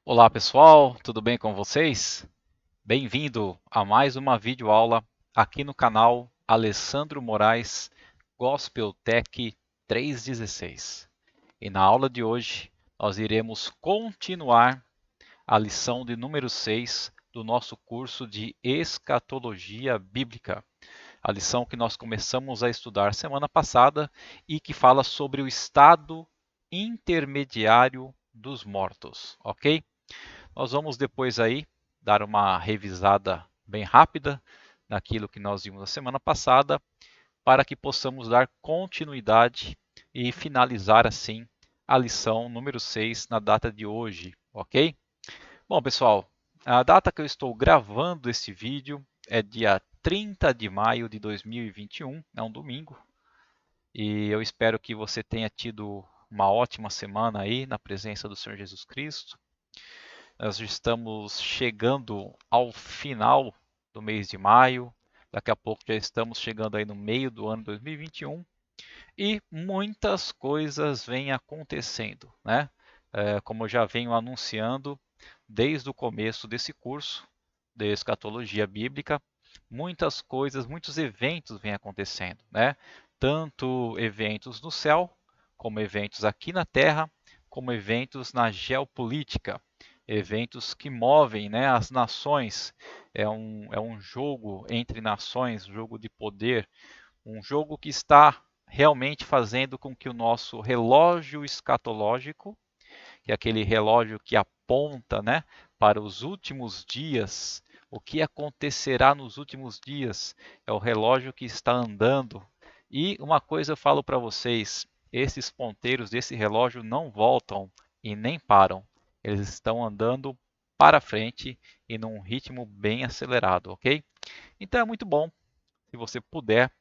Olá pessoal, tudo bem com vocês? Bem-vindo a mais uma videoaula aqui no canal Alessandro Moraes Gospel Tech 316. E na aula de hoje nós iremos continuar a lição de número 6 do nosso curso de Escatologia Bíblica. A lição que nós começamos a estudar semana passada e que fala sobre o estado intermediário dos mortos, ok? Nós vamos depois aí dar uma revisada bem rápida naquilo que nós vimos na semana passada, para que possamos dar continuidade e finalizar assim a lição número 6 na data de hoje, ok? Bom, pessoal, a data que eu estou gravando esse vídeo é dia 30 de maio de 2021, é um domingo, e eu espero que você tenha tido uma ótima semana aí na presença do Senhor Jesus Cristo. Nós estamos chegando ao final do mês de maio. Daqui a pouco já estamos chegando aí no meio do ano 2021 e muitas coisas vêm acontecendo, né? Como eu já venho anunciando desde o começo desse curso de escatologia bíblica, muitas coisas, muitos eventos vêm acontecendo, né? Tanto eventos no céu, como eventos aqui na terra, como eventos na geopolítica, eventos que movem, né, as nações. É um jogo entre nações, um jogo de poder, um jogo que está realmente fazendo com que o nosso relógio escatológico, que é aquele relógio que aponta, né, para os últimos dias, o que acontecerá nos últimos dias, é o relógio que está andando. E uma coisa eu falo para vocês, esses ponteiros desse relógio não voltam e nem param. Eles estão andando para frente e num ritmo bem acelerado, ok? Então é muito bom se você puder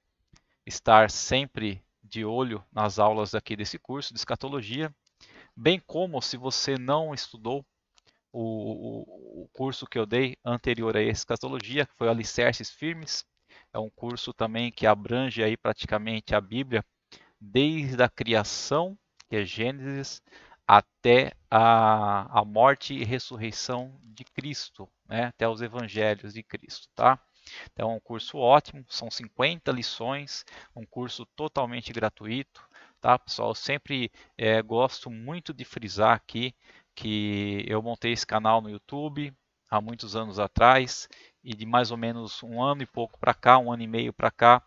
estar sempre de olho nas aulas aqui desse curso de escatologia, bem como se você não estudou o curso que eu dei anterior a escatologia, que foi Alicerces Firmes. É um curso também que abrange aí praticamente a Bíblia desde a criação, que é Gênesis, até a morte e ressurreição de Cristo, né? Até os evangelhos de Cristo, tá? Então, é um curso ótimo, são 50 lições, um curso totalmente gratuito, tá, pessoal? Eu sempre gosto muito de frisar aqui que eu montei esse canal no YouTube há muitos anos atrás e de mais ou menos um ano e pouco para cá, um ano e meio para cá,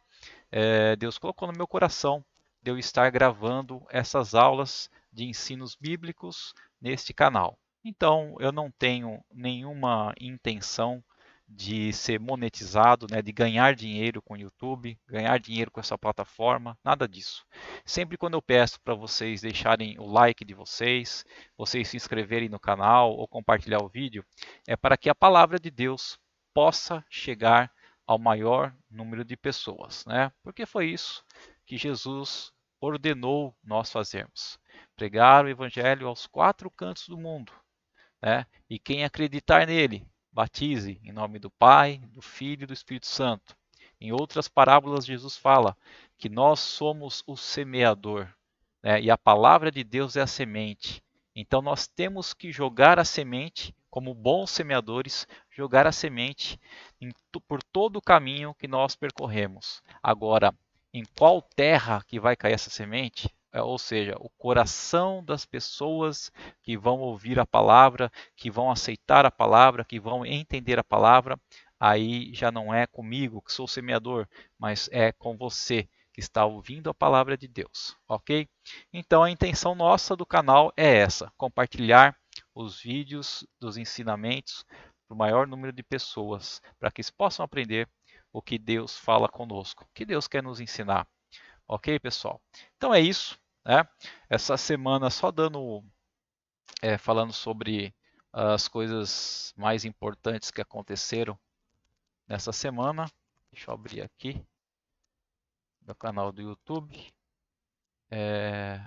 Deus colocou no meu coração de eu estar gravando essas aulas de ensinos bíblicos neste canal. Então, eu não tenho nenhuma intenção de ser monetizado, né, de ganhar dinheiro com o YouTube, ganhar dinheiro com essa plataforma, nada disso. Sempre quando eu peço para vocês deixarem o like de vocês, vocês se inscreverem no canal ou compartilhar o vídeo, é para que a palavra de Deus possa chegar ao maior número de pessoas, né? Porque foi isso que Jesus ordenou nós fazermos. Pregar o evangelho aos quatro cantos do mundo, né? E quem acreditar nele, batize em nome do Pai, do Filho e do Espírito Santo. Em outras parábolas, Jesus fala que nós somos o semeador, né? E a palavra de Deus é a semente. Então nós temos que jogar a semente, como bons semeadores, jogar a semente por todo o caminho que nós percorremos. Agora, em qual terra que vai cair essa semente? Ou seja, o coração das pessoas que vão ouvir a palavra, que vão aceitar a palavra, que vão entender a palavra, aí já não é comigo que sou semeador, mas é com você que está ouvindo a palavra de Deus, ok? Então a intenção nossa do canal é essa: compartilhar os vídeos dos ensinamentos para o maior número de pessoas, para que eles possam aprender o que Deus fala conosco, o que Deus quer nos ensinar. Ok, pessoal? Então é isso, né? Essa semana só falando sobre as coisas mais importantes que aconteceram nessa semana. Deixa eu abrir aqui meu canal do YouTube. É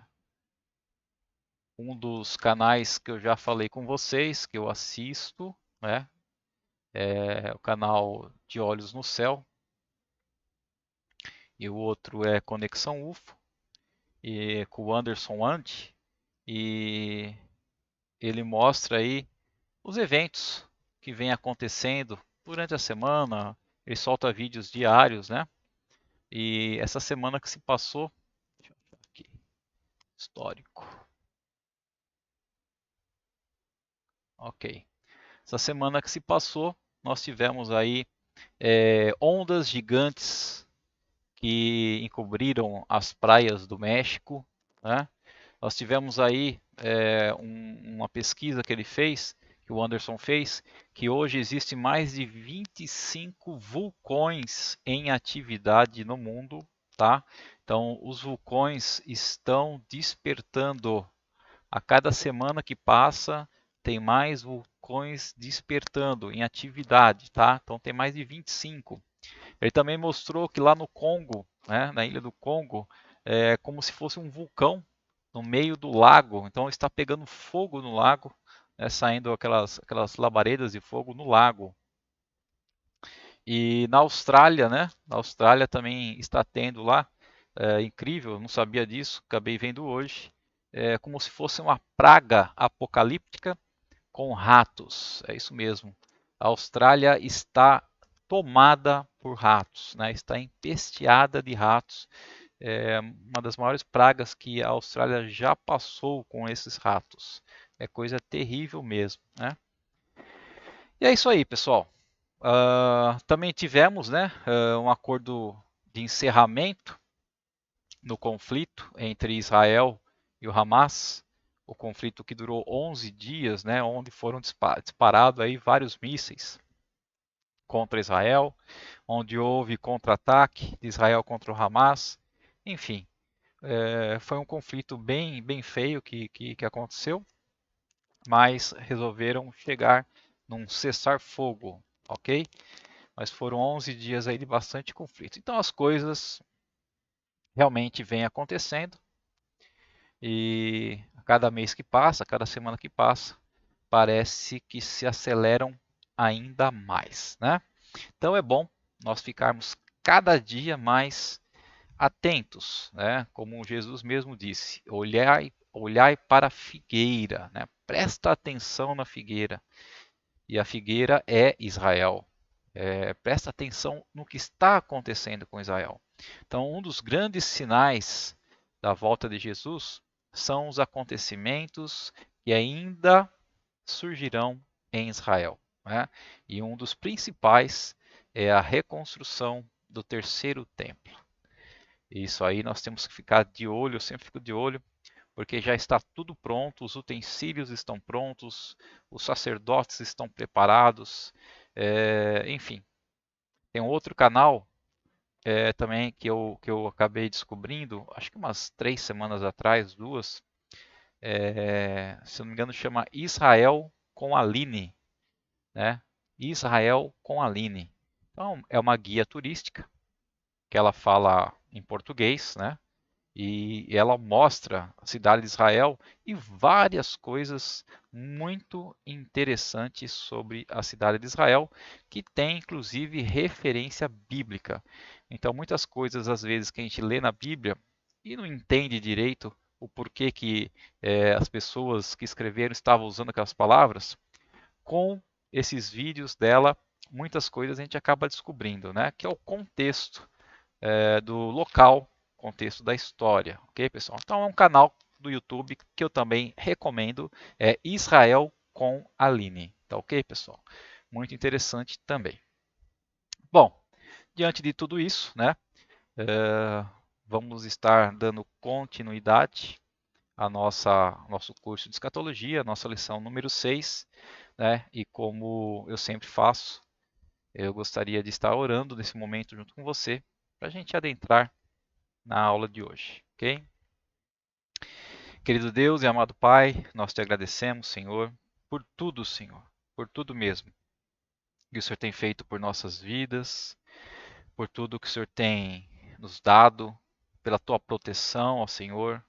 um dos canais que eu já falei com vocês, que eu assisto, né? É o canal de Olhos no Céu. E o outro é Conexão UFO, e com o Anderson Ant. E ele mostra aí os eventos que vêm acontecendo durante a semana. Ele solta vídeos diários, né? E essa semana que se passou, deixa eu achar aqui, histórico. Ok. Essa semana que se passou, nós tivemos aí ondas gigantes que encobriram as praias do México, né? Nós tivemos aí uma pesquisa que ele fez, que o Anderson fez, que hoje existe mais de 25 vulcões em atividade no mundo, tá? Então, os vulcões estão despertando. A cada semana que passa, tem mais vulcões despertando em atividade, tá? Então, tem mais de 25. Ele também mostrou que lá no Congo, né, na ilha do Congo, é como se fosse um vulcão no meio do lago. Então está pegando fogo no lago, né, saindo aquelas labaredas de fogo no lago. E na Austrália, né? Na Austrália também está tendo lá, incrível, não sabia disso, acabei vendo hoje, como se fosse uma praga apocalíptica com ratos. É isso mesmo. A Austrália está tomada por ratos, né? Está empesteada de ratos. É uma das maiores pragas que a Austrália já passou com esses ratos. É coisa terrível mesmo, né? E é isso aí, pessoal. Também tivemos, né, um acordo de encerramento no conflito entre Israel e o Hamas, o conflito que durou 11 dias, né, onde foram disparados aí vários mísseis contra Israel, onde houve contra-ataque de Israel contra o Hamas. Enfim, foi um conflito bem feio que aconteceu, mas resolveram chegar num cessar-fogo, ok? Mas foram 11 dias aí de bastante conflito. Então as coisas realmente vêm acontecendo e a cada mês que passa, a cada semana que passa, parece que se aceleram ainda mais, né? Então é bom nós ficarmos cada dia mais atentos, né? Como Jesus mesmo disse, olhai para a figueira, né? Presta atenção na figueira. E a figueira é Israel. Presta atenção no que está acontecendo com Israel. Então, um dos grandes sinais da volta de Jesus são os acontecimentos que ainda surgirão em Israel, né? E um dos principais é a reconstrução do terceiro templo. Isso aí nós temos que ficar de olho, eu sempre fico de olho, porque já está tudo pronto, os utensílios estão prontos, os sacerdotes estão preparados, enfim. Tem um outro canal também que eu acabei descobrindo, acho que umas 3 semanas atrás, duas, se eu não me engano chama Israel com Aline, né? Israel com Aline. Então é uma guia turística que ela fala em português, né? E ela mostra a cidade de Israel e várias coisas muito interessantes sobre a cidade de Israel, que tem inclusive referência bíblica. Então, muitas coisas às vezes que a gente lê na Bíblia e não entende direito o porquê que as pessoas que escreveram estavam usando aquelas palavras, com esses vídeos dela, muitas coisas a gente acaba descobrindo, né? Que é o contexto do local, contexto da história, ok, pessoal? Então é um canal do YouTube que eu também recomendo, é Israel com Aline, tá ok, pessoal? Muito interessante também. Bom, diante de tudo isso, né, vamos estar dando continuidade a nosso curso de escatologia, nossa lição número 6, né? E como eu sempre faço, eu gostaria de estar orando nesse momento junto com você, para a gente adentrar na aula de hoje, ok? Querido Deus e amado Pai, nós te agradecemos, Senhor, por tudo, Senhor, por tudo mesmo que o Senhor tem feito por nossas vidas, por tudo que o Senhor tem nos dado, pela tua proteção, ó Senhor,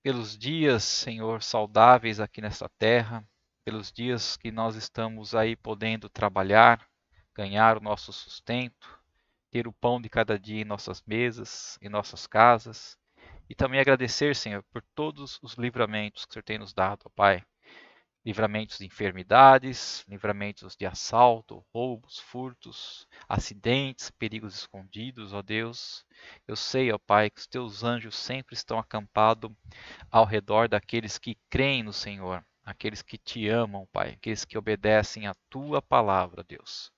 pelos dias, Senhor, saudáveis aqui nesta terra, pelos dias que nós estamos aí podendo trabalhar, ganhar o nosso sustento, ter o pão de cada dia em nossas mesas, em nossas casas. E também agradecer, Senhor, por todos os livramentos que o Senhor tem nos dado, ó Pai. livramentos de enfermidades, livramentos de assalto, roubos, furtos, acidentes, perigos escondidos, ó Deus. Eu sei, ó Pai, que os teus anjos sempre estão acampados ao redor daqueles que creem no Senhor, aqueles que te amam, Pai, aqueles que obedecem à tua palavra, Deus.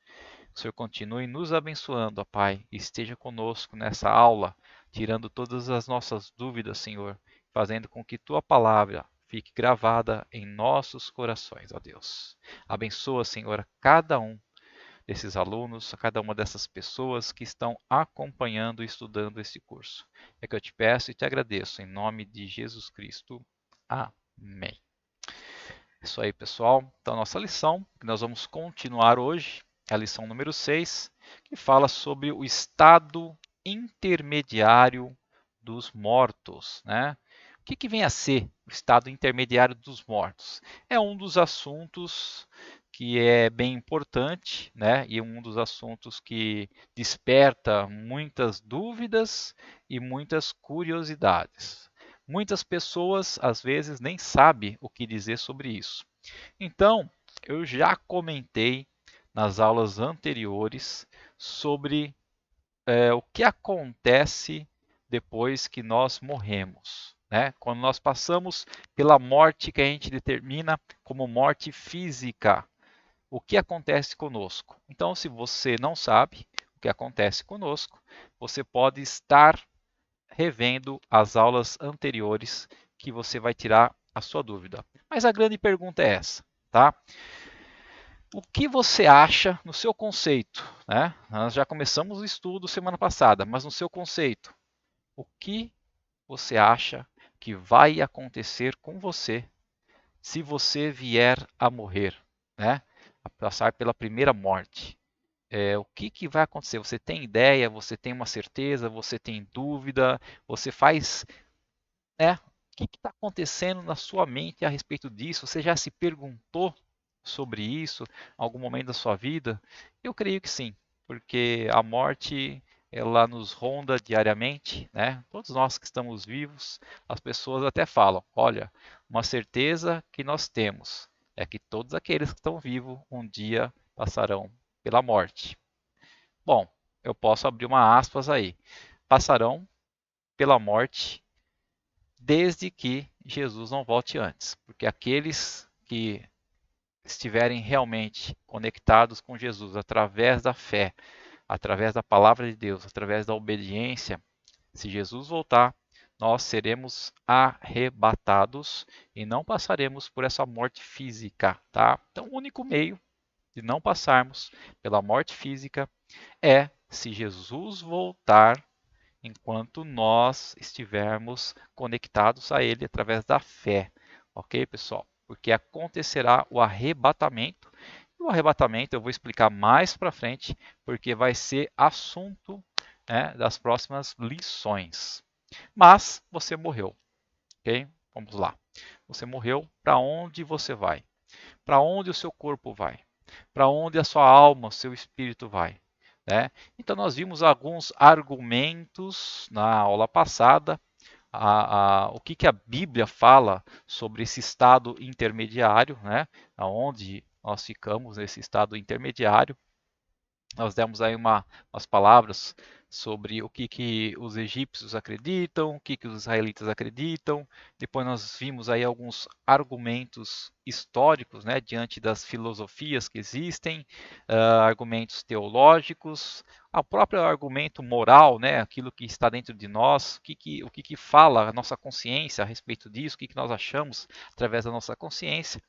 Que o Senhor continue nos abençoando, ó Pai, e esteja conosco nessa aula, tirando todas as nossas dúvidas, Senhor, fazendo com que tua palavra fique gravada em nossos corações, ó Deus. Abençoa, Senhor, a cada um desses alunos, a cada uma dessas pessoas que estão acompanhando e estudando esse curso. É que eu te peço e te agradeço, em nome de Jesus Cristo. Amém. É isso aí, pessoal. Então, nossa lição, que nós vamos continuar hoje, é a lição número 6, que fala sobre o estado intermediário dos mortos, né? O que vem a ser o estado intermediário dos mortos? É um dos assuntos que é bem importante, né? E um dos assuntos que desperta muitas dúvidas e muitas curiosidades. Muitas pessoas, às vezes, nem sabem o que dizer sobre isso. Então, eu já comentei nas aulas anteriores sobre o que acontece depois que nós morremos. Né? Quando nós passamos pela morte que a gente determina como morte física, o que acontece conosco? Então, se você não sabe o que acontece conosco, você pode estar revendo as aulas anteriores que você vai tirar a sua dúvida. Mas a grande pergunta é essa, tá? O que você acha no seu conceito, né? Nós já começamos o estudo semana passada, mas no seu conceito, o que você acha que vai acontecer com você se você vier a morrer, né? A passar pela primeira morte? O que vai acontecer? Você tem ideia? Você tem uma certeza? Você tem dúvida? Você faz, né? O que está acontecendo na sua mente a respeito disso? Você já se perguntou sobre isso em algum momento da sua vida? Eu creio que sim, porque a morte ela nos ronda diariamente, né? Todos nós que estamos vivos, as pessoas até falam: olha, uma certeza que nós temos é que todos aqueles que estão vivos um dia passarão pela morte. Bom, eu posso abrir uma aspas aí. Passarão pela morte desde que Jesus não volte antes, porque aqueles que estiverem realmente conectados com Jesus através da fé, através da palavra de Deus, através da obediência, se Jesus voltar, nós seremos arrebatados e não passaremos por essa morte física, tá? Então, o único meio de não passarmos pela morte física é se Jesus voltar enquanto nós estivermos conectados a Ele através da fé. Ok, pessoal? Porque acontecerá o arrebatamento. E o arrebatamento eu vou explicar mais para frente, porque vai ser assunto, né, das próximas lições. Mas você morreu, ok? Vamos lá. Você morreu, para onde você vai? Para onde o seu corpo vai? Para onde a sua alma, o seu espírito vai? Né? Então, nós vimos alguns argumentos na aula passada, o que a Bíblia fala sobre esse estado intermediário, né? Onde nós ficamos nesse estado intermediário. Nós demos aí umas palavras sobre o que os egípcios acreditam, o que os israelitas acreditam. Depois nós vimos aí alguns argumentos históricos, né, diante das filosofias que existem, argumentos teológicos, o próprio argumento moral, né, aquilo que está dentro de nós, o que fala a nossa consciência a respeito disso, o que nós achamos através da nossa consciência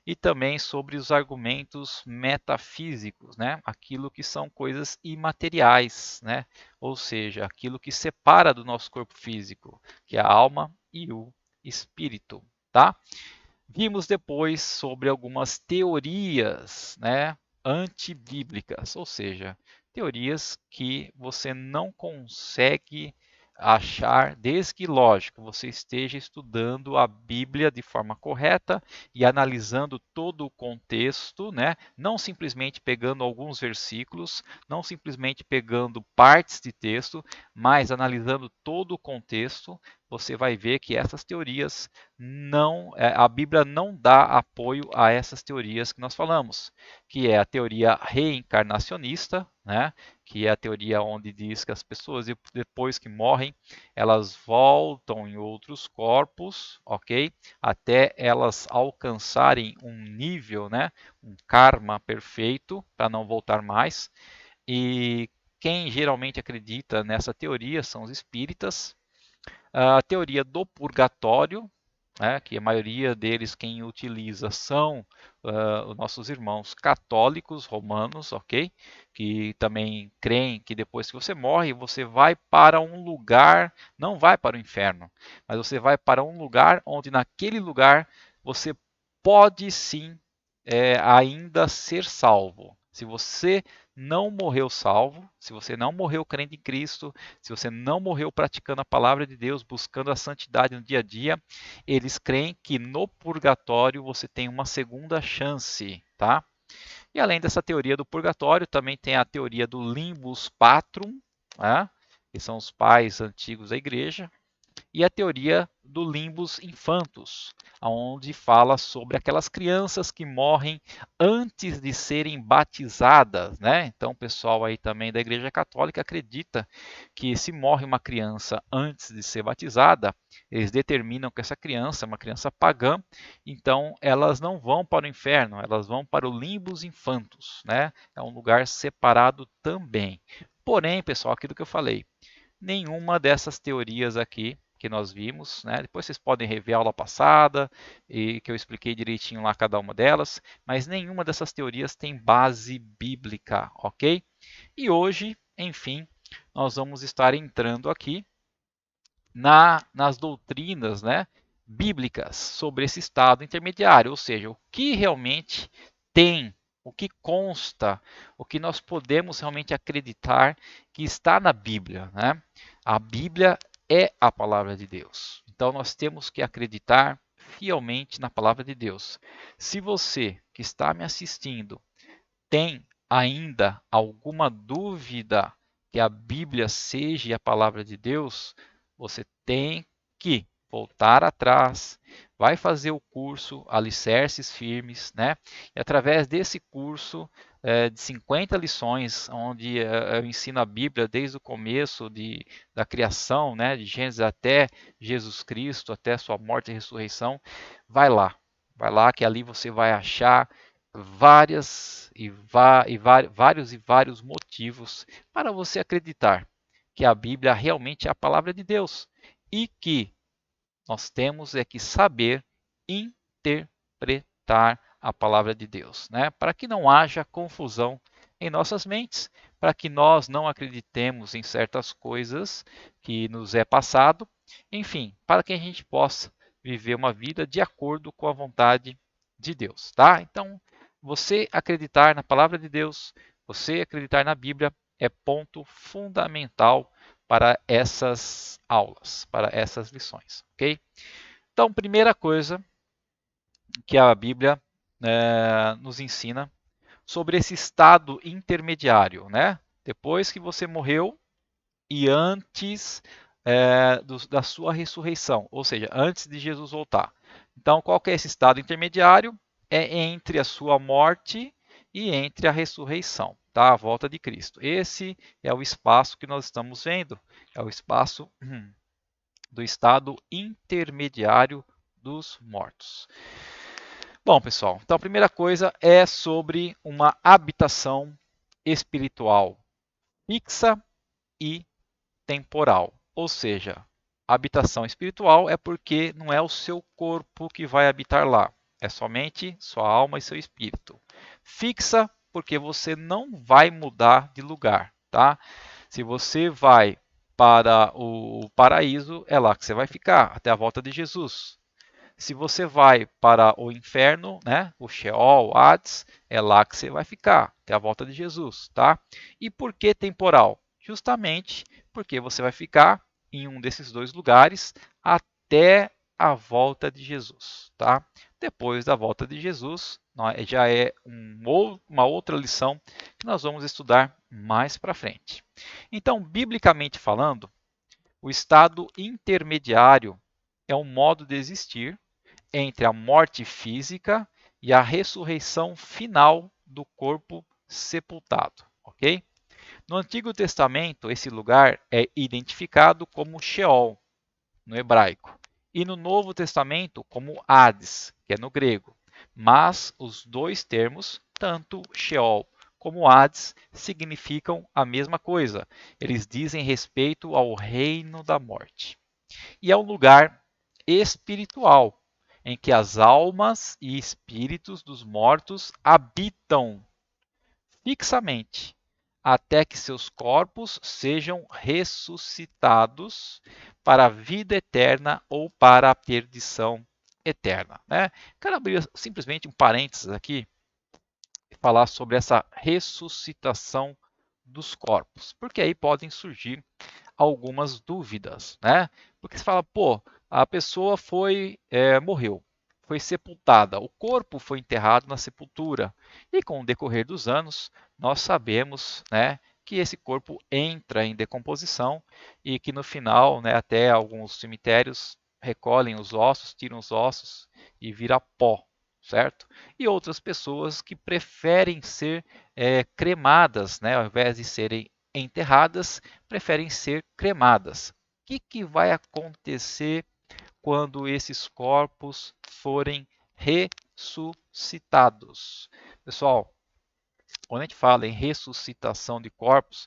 e também sobre os argumentos metafísicos, né? Aquilo que são coisas imateriais, né? Ou seja, aquilo que separa do nosso corpo físico, que é a alma e o espírito, tá? Vimos depois sobre algumas teorias, né, antibíblicas, ou seja, teorias que você não consegue achar, desde que, lógico, você esteja estudando a Bíblia de forma correta e analisando todo o contexto, né? Não simplesmente pegando alguns versículos, não simplesmente pegando partes de texto, mas analisando todo o contexto, você vai ver que essas teorias não, a Bíblia não dá apoio a essas teorias que nós falamos, que é a teoria reencarnacionista, né? Que é a teoria onde diz que as pessoas, depois que morrem, elas voltam em outros corpos, ok? Até elas alcançarem um nível, né? Um karma perfeito, para não voltar mais. E quem geralmente acredita nessa teoria são os espíritas. A teoria do purgatório, né, que a maioria deles quem utiliza são os nossos irmãos católicos romanos, ok? Que também creem que depois que você morre, você vai para um lugar, não vai para o inferno, mas você vai para um lugar onde naquele lugar você pode sim ainda ser salvo. Se você não morreu salvo, se você não morreu crendo em Cristo, se você não morreu praticando a palavra de Deus, buscando a santidade no dia a dia, eles creem que no purgatório você tem uma segunda chance, tá? E além dessa teoria do purgatório, também tem a teoria do limbus patrum, né? Que são os pais antigos da igreja, e a teoria do limbus infantus, onde fala sobre aquelas crianças que morrem antes de serem batizadas, né? Então, o pessoal aí também da Igreja Católica acredita que se morre uma criança antes de ser batizada, eles determinam que essa criança é uma criança pagã, então elas não vão para o inferno, elas vão para o limbus infantus, né? É um lugar separado também. Porém, pessoal, aquilo que eu falei, nenhuma dessas teorias aqui que nós vimos, né? Depois vocês podem rever a aula passada e que eu expliquei direitinho lá cada uma delas, mas nenhuma dessas teorias tem base bíblica, ok? E hoje, enfim, nós vamos estar entrando aqui nas doutrinas, né, bíblicas sobre esse estado intermediário, ou seja, o que realmente tem, o que consta, o que nós podemos realmente acreditar que está na Bíblia, né? A Bíblia é a palavra de Deus. Então nós temos que acreditar fielmente na palavra de Deus. Se você que está me assistindo tem ainda alguma dúvida que a Bíblia seja a palavra de Deus, você tem que voltar atrás, vai fazer o curso Alicerces Firmes, né? E através desse curso de 50 lições, onde eu ensino a Bíblia desde o começo da criação, né? De Gênesis até Jesus Cristo, até sua morte e ressurreição, vai lá que ali você vai achar vários e vários motivos para você acreditar que a Bíblia realmente é a palavra de Deus e que nós temos é que saber interpretar a palavra de Deus, né? Para que não haja confusão em nossas mentes, para que nós não acreditemos em certas coisas que nos é passado, enfim, para que a gente possa viver uma vida de acordo com a vontade de Deus, tá? Então, você acreditar na palavra de Deus, você acreditar na Bíblia é ponto fundamental para essas aulas, para essas lições, ok? Então, primeira coisa que a Bíblia nos ensina sobre esse estado intermediário, né? Depois que você morreu e antes da sua ressurreição, ou seja, antes de Jesus voltar. Então, qual que é esse estado intermediário? É entre a sua morte e entre a ressurreição, tá? A volta de Cristo. Esse é o espaço que nós estamos vendo, é o espaço do estado intermediário dos mortos. Bom, pessoal, então a primeira coisa é sobre uma habitação espiritual fixa e temporal. Ou seja, habitação espiritual é porque não é o seu corpo que vai habitar lá, é somente sua alma e seu espírito. Fixa porque você não vai mudar de lugar, tá? Se você vai para o paraíso, é lá que você vai ficar até a volta de Jesus. Se você vai para o inferno, né, o Sheol, o Hades, é lá que você vai ficar, até a volta de Jesus, tá? E por que temporal? Justamente porque você vai ficar em um desses dois lugares até a volta de Jesus, tá? Depois da volta de Jesus, já é uma outra lição que nós vamos estudar mais para frente. Então, biblicamente falando, o estado intermediário é um modo de existir entre a morte física e a ressurreição final do corpo sepultado, ok? No Antigo Testamento, esse lugar é identificado como Sheol, no hebraico, e no Novo Testamento como Hades, que é no grego. Mas os dois termos, tanto Sheol como Hades, significam a mesma coisa. Eles dizem respeito ao reino da morte. E é um lugar espiritual, em que as almas e espíritos dos mortos habitam fixamente, até que seus corpos sejam ressuscitados para a vida eterna ou para a perdição eterna. Né? Quero abrir simplesmente um parênteses aqui e falar sobre essa ressuscitação dos corpos, porque aí podem surgir algumas dúvidas, né? Porque você fala, pô, a pessoa morreu, foi sepultada, o corpo foi enterrado na sepultura e com o decorrer dos anos nós sabemos, né, que esse corpo entra em decomposição e que no final, né, até alguns cemitérios recolhem os ossos, tiram os ossos e vira pó, certo? E outras pessoas que preferem ser cremadas, né, ao invés de serem enterradas, preferem ser cremadas. O que vai acontecer quando esses corpos forem ressuscitados? Pessoal, quando a gente fala em ressuscitação de corpos,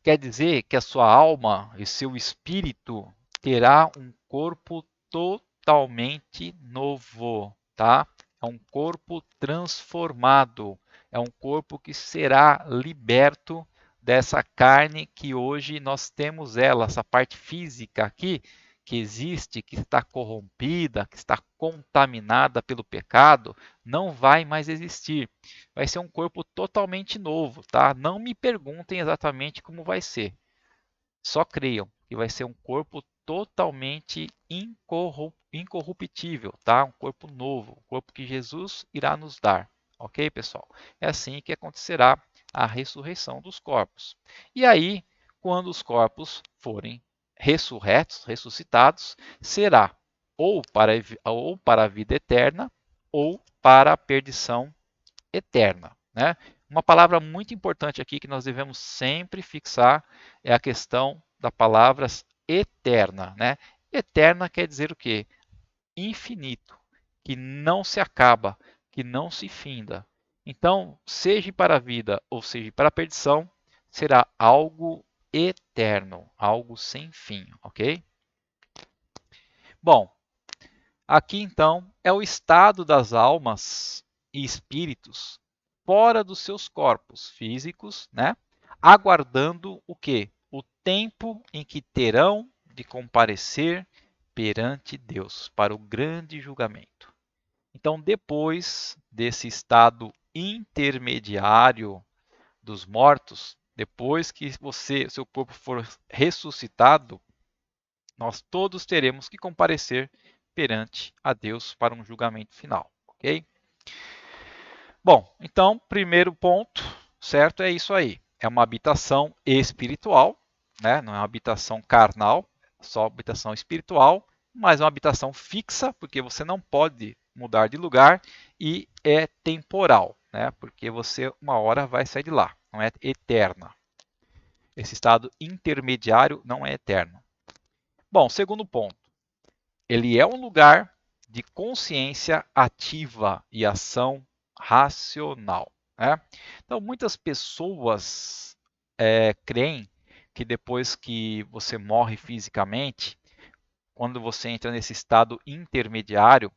quer dizer que a sua alma e seu espírito terá um corpo totalmente novo, tá? É um corpo transformado, é um corpo que será liberto dessa carne que hoje nós temos ela, essa parte física aqui que existe, que está corrompida, que está contaminada pelo pecado, não vai mais existir. Vai ser um corpo totalmente novo, tá? Não me perguntem exatamente como vai ser. Só creiam que vai ser um corpo totalmente incorruptível, tá? Um corpo novo, um corpo que Jesus irá nos dar. Ok, pessoal? É assim que acontecerá a ressurreição dos corpos. E aí, quando os corpos forem ressurretos, ressuscitados, será ou para a vida eterna ou para a perdição eterna. Né? Uma palavra muito importante aqui que nós devemos sempre fixar é a questão da palavra eterna. Né? Eterna quer dizer o quê? Infinito, que não se acaba, que não se finda. Então, seja para a vida ou seja para a perdição, será algo eterno, algo sem fim, ok? Bom, aqui então é o estado das almas e espíritos fora dos seus corpos físicos, né? Aguardando o quê? O tempo em que terão de comparecer perante Deus para o grande julgamento. Então, depois desse estado intermediário dos mortos, depois que seu corpo for ressuscitado, nós todos teremos que comparecer perante a Deus para um julgamento final, ok? Bom, então, primeiro ponto, certo? É isso aí. É uma habitação espiritual, né? Não é uma habitação carnal, só habitação espiritual, mas uma habitação fixa, porque você não pode mudar de lugar, e é temporal, né? Porque você uma hora vai sair de lá, não é eterna. Esse estado intermediário não é eterno. Bom, segundo ponto, ele é um lugar de consciência ativa e ação racional. Né? Então, muitas pessoas creem que depois que você morre fisicamente, quando você entra nesse estado intermediário,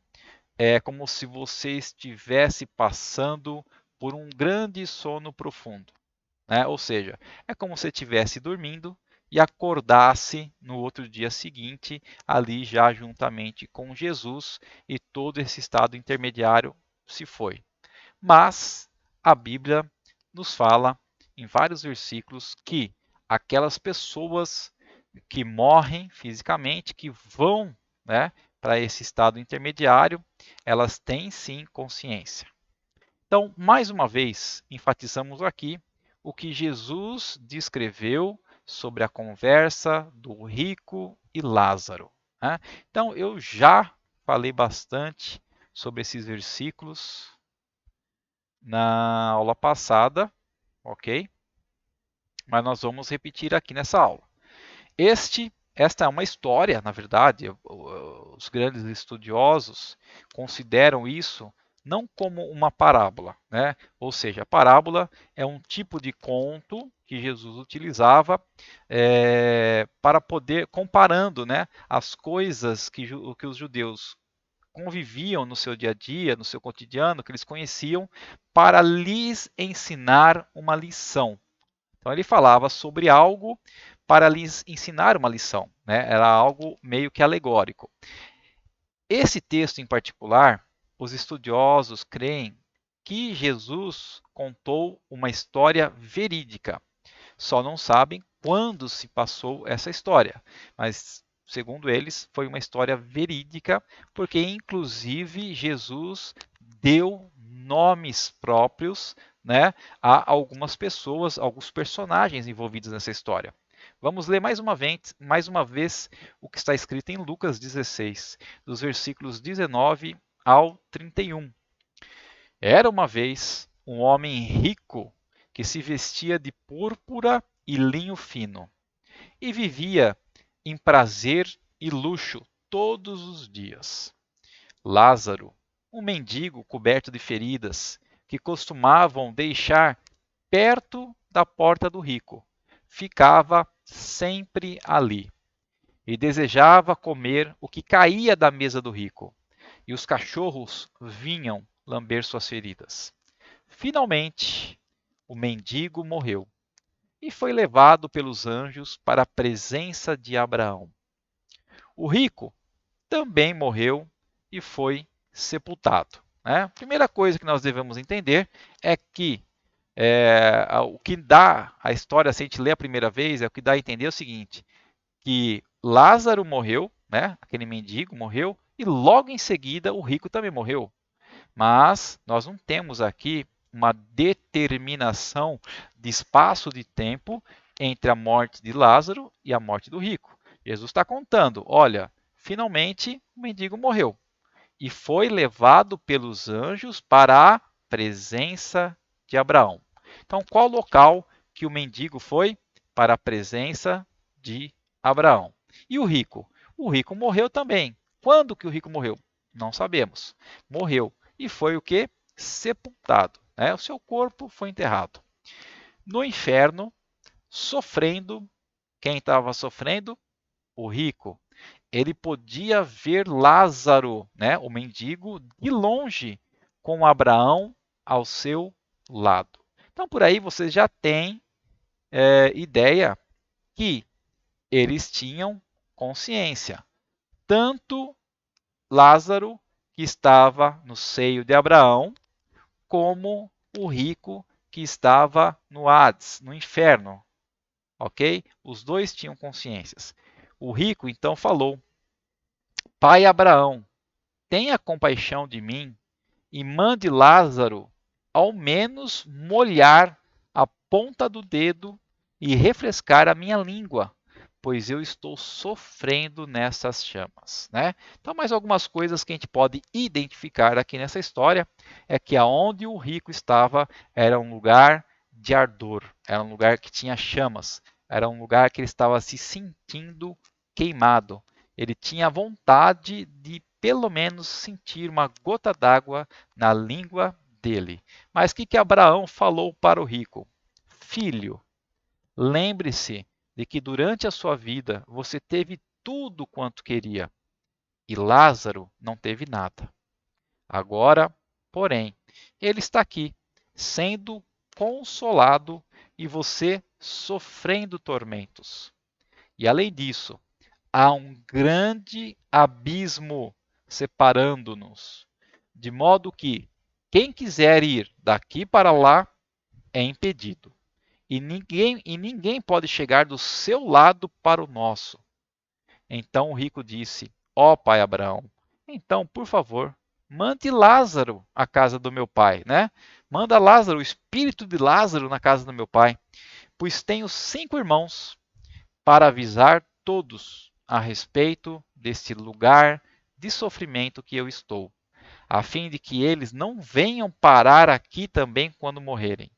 é como se você estivesse passando por um grande sono profundo. Né? Ou seja, é como se estivesse dormindo e acordasse no outro dia seguinte, ali já juntamente com Jesus, e todo esse estado intermediário se foi. Mas a Bíblia nos fala em vários versículos que aquelas pessoas que morrem fisicamente, que vão, né, para esse estado intermediário, elas têm sim consciência. Então, mais uma vez, enfatizamos aqui o que Jesus descreveu sobre a conversa do rico e Lázaro, né? Então, eu já falei bastante sobre esses versículos na aula passada, ok? Mas nós vamos repetir aqui nessa aula. Esta é uma história, na verdade, os grandes estudiosos consideram isso não como uma parábola, né? Ou seja, a parábola é um tipo de conto que Jesus utilizava para poder, comparando, né, as coisas que os judeus conviviam no seu dia a dia, no seu cotidiano, que eles conheciam, para lhes ensinar uma lição. Então ele falava sobre algo para lhes ensinar uma lição, né? Era algo meio que alegórico. Esse texto em particular, os estudiosos creem que Jesus contou uma história verídica. Só não sabem quando se passou essa história, mas segundo eles foi uma história verídica, porque inclusive Jesus deu nomes próprios, né, a algumas pessoas, alguns personagens envolvidos nessa história. Vamos ler mais uma vez o que está escrito em Lucas 16, dos versículos 19 ao 31. Era uma vez um homem rico que se vestia de púrpura e linho fino e vivia em prazer e luxo todos os dias. Lázaro, um mendigo coberto de feridas, que costumavam deixar perto da porta do rico, ficava sempre ali e desejava comer o que caía da mesa do rico, e os cachorros vinham lamber suas feridas. Finalmente, o mendigo morreu e foi levado pelos anjos para a presença de Abraão. O rico também morreu e foi sepultado. Né? A primeira coisa que nós devemos entender é que o que dá a história, se a gente lê a primeira vez, é o que dá a entender o seguinte, que Lázaro morreu, né? Aquele mendigo morreu, e logo em seguida o rico também morreu. Mas nós não temos aqui uma determinação de espaço de tempo entre a morte de Lázaro e a morte do rico. Jesus está contando: olha, finalmente o mendigo morreu e foi levado pelos anjos para a presença de Abraão. Então, qual local que o mendigo foi? Para a presença de Abraão. E o rico? O rico morreu também. Quando que o rico morreu? Não sabemos. Morreu e foi o que? Sepultado. Né? O seu corpo foi enterrado. No inferno, sofrendo, quem estava sofrendo? O rico. Ele podia ver Lázaro, né, o mendigo, de longe, com Abraão ao seu lado. Então, por aí você já tem ideia que eles tinham consciência. Tanto Lázaro, que estava no seio de Abraão, como o rico que estava no Hades, no inferno. Ok? Os dois tinham consciências. O rico então falou: Pai Abraão, tenha compaixão de mim e mande Lázaro ao menos molhar a ponta do dedo e refrescar a minha língua, pois eu estou sofrendo nessas chamas. Né? Então, mais algumas coisas que a gente pode identificar aqui nessa história é que aonde o rico estava era um lugar de ardor, era um lugar que tinha chamas, era um lugar que ele estava se sentindo queimado. Ele tinha vontade de pelo menos sentir uma gota d'água na língua dele. Mas o que Abraão falou para o rico? Filho, lembre-se de que durante a sua vida você teve tudo quanto queria e Lázaro não teve nada. Agora, porém, ele está aqui, sendo consolado e você sofrendo tormentos. E além disso, há um grande abismo separando-nos, de modo que quem quiser ir daqui para lá é impedido, e ninguém pode chegar do seu lado para o nosso. Então o rico disse: Ó pai Abraão, então, por favor, mande Lázaro à casa do meu pai, né? Manda Lázaro, o espírito de Lázaro na casa do meu pai, pois tenho 5 irmãos, para avisar todos a respeito deste lugar de sofrimento que eu estou, a fim de que eles não venham parar aqui também quando morrerem.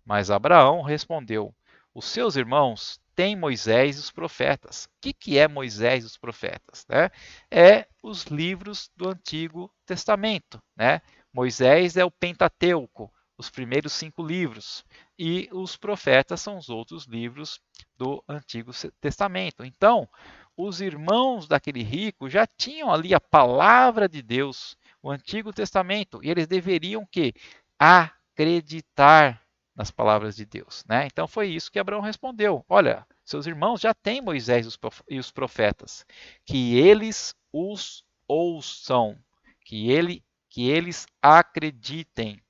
Mas Abraão respondeu: Os seus irmãos têm Moisés e os profetas. O que é Moisés e os profetas? Né? É os livros do Antigo Testamento. Né? Moisés é o Pentateuco, os primeiros 5 livros. E os profetas são os outros livros do Antigo Testamento. Então, os irmãos daquele rico já tinham ali a palavra de Deus, o Antigo Testamento, e eles deveriam que acreditar nas palavras de Deus. Né? Então foi isso que Abraão respondeu. Olha, seus irmãos já têm Moisés e os profetas, que eles os ouçam, que eles acreditem.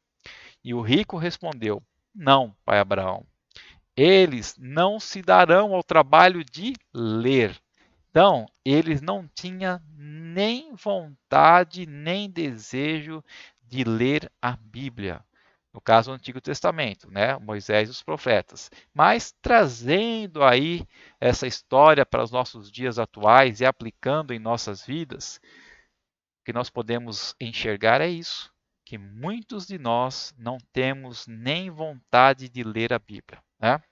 E o rico respondeu: Não, pai Abraão, eles não se darão ao trabalho de ler. Então, eles não tinham nem vontade, nem desejo de ler a Bíblia. No caso, o Antigo Testamento, né? Moisés e os profetas. Mas trazendo aí essa história para os nossos dias atuais e aplicando em nossas vidas, o que nós podemos enxergar é isso, que muitos de nós não temos nem vontade de ler a Bíblia. Né?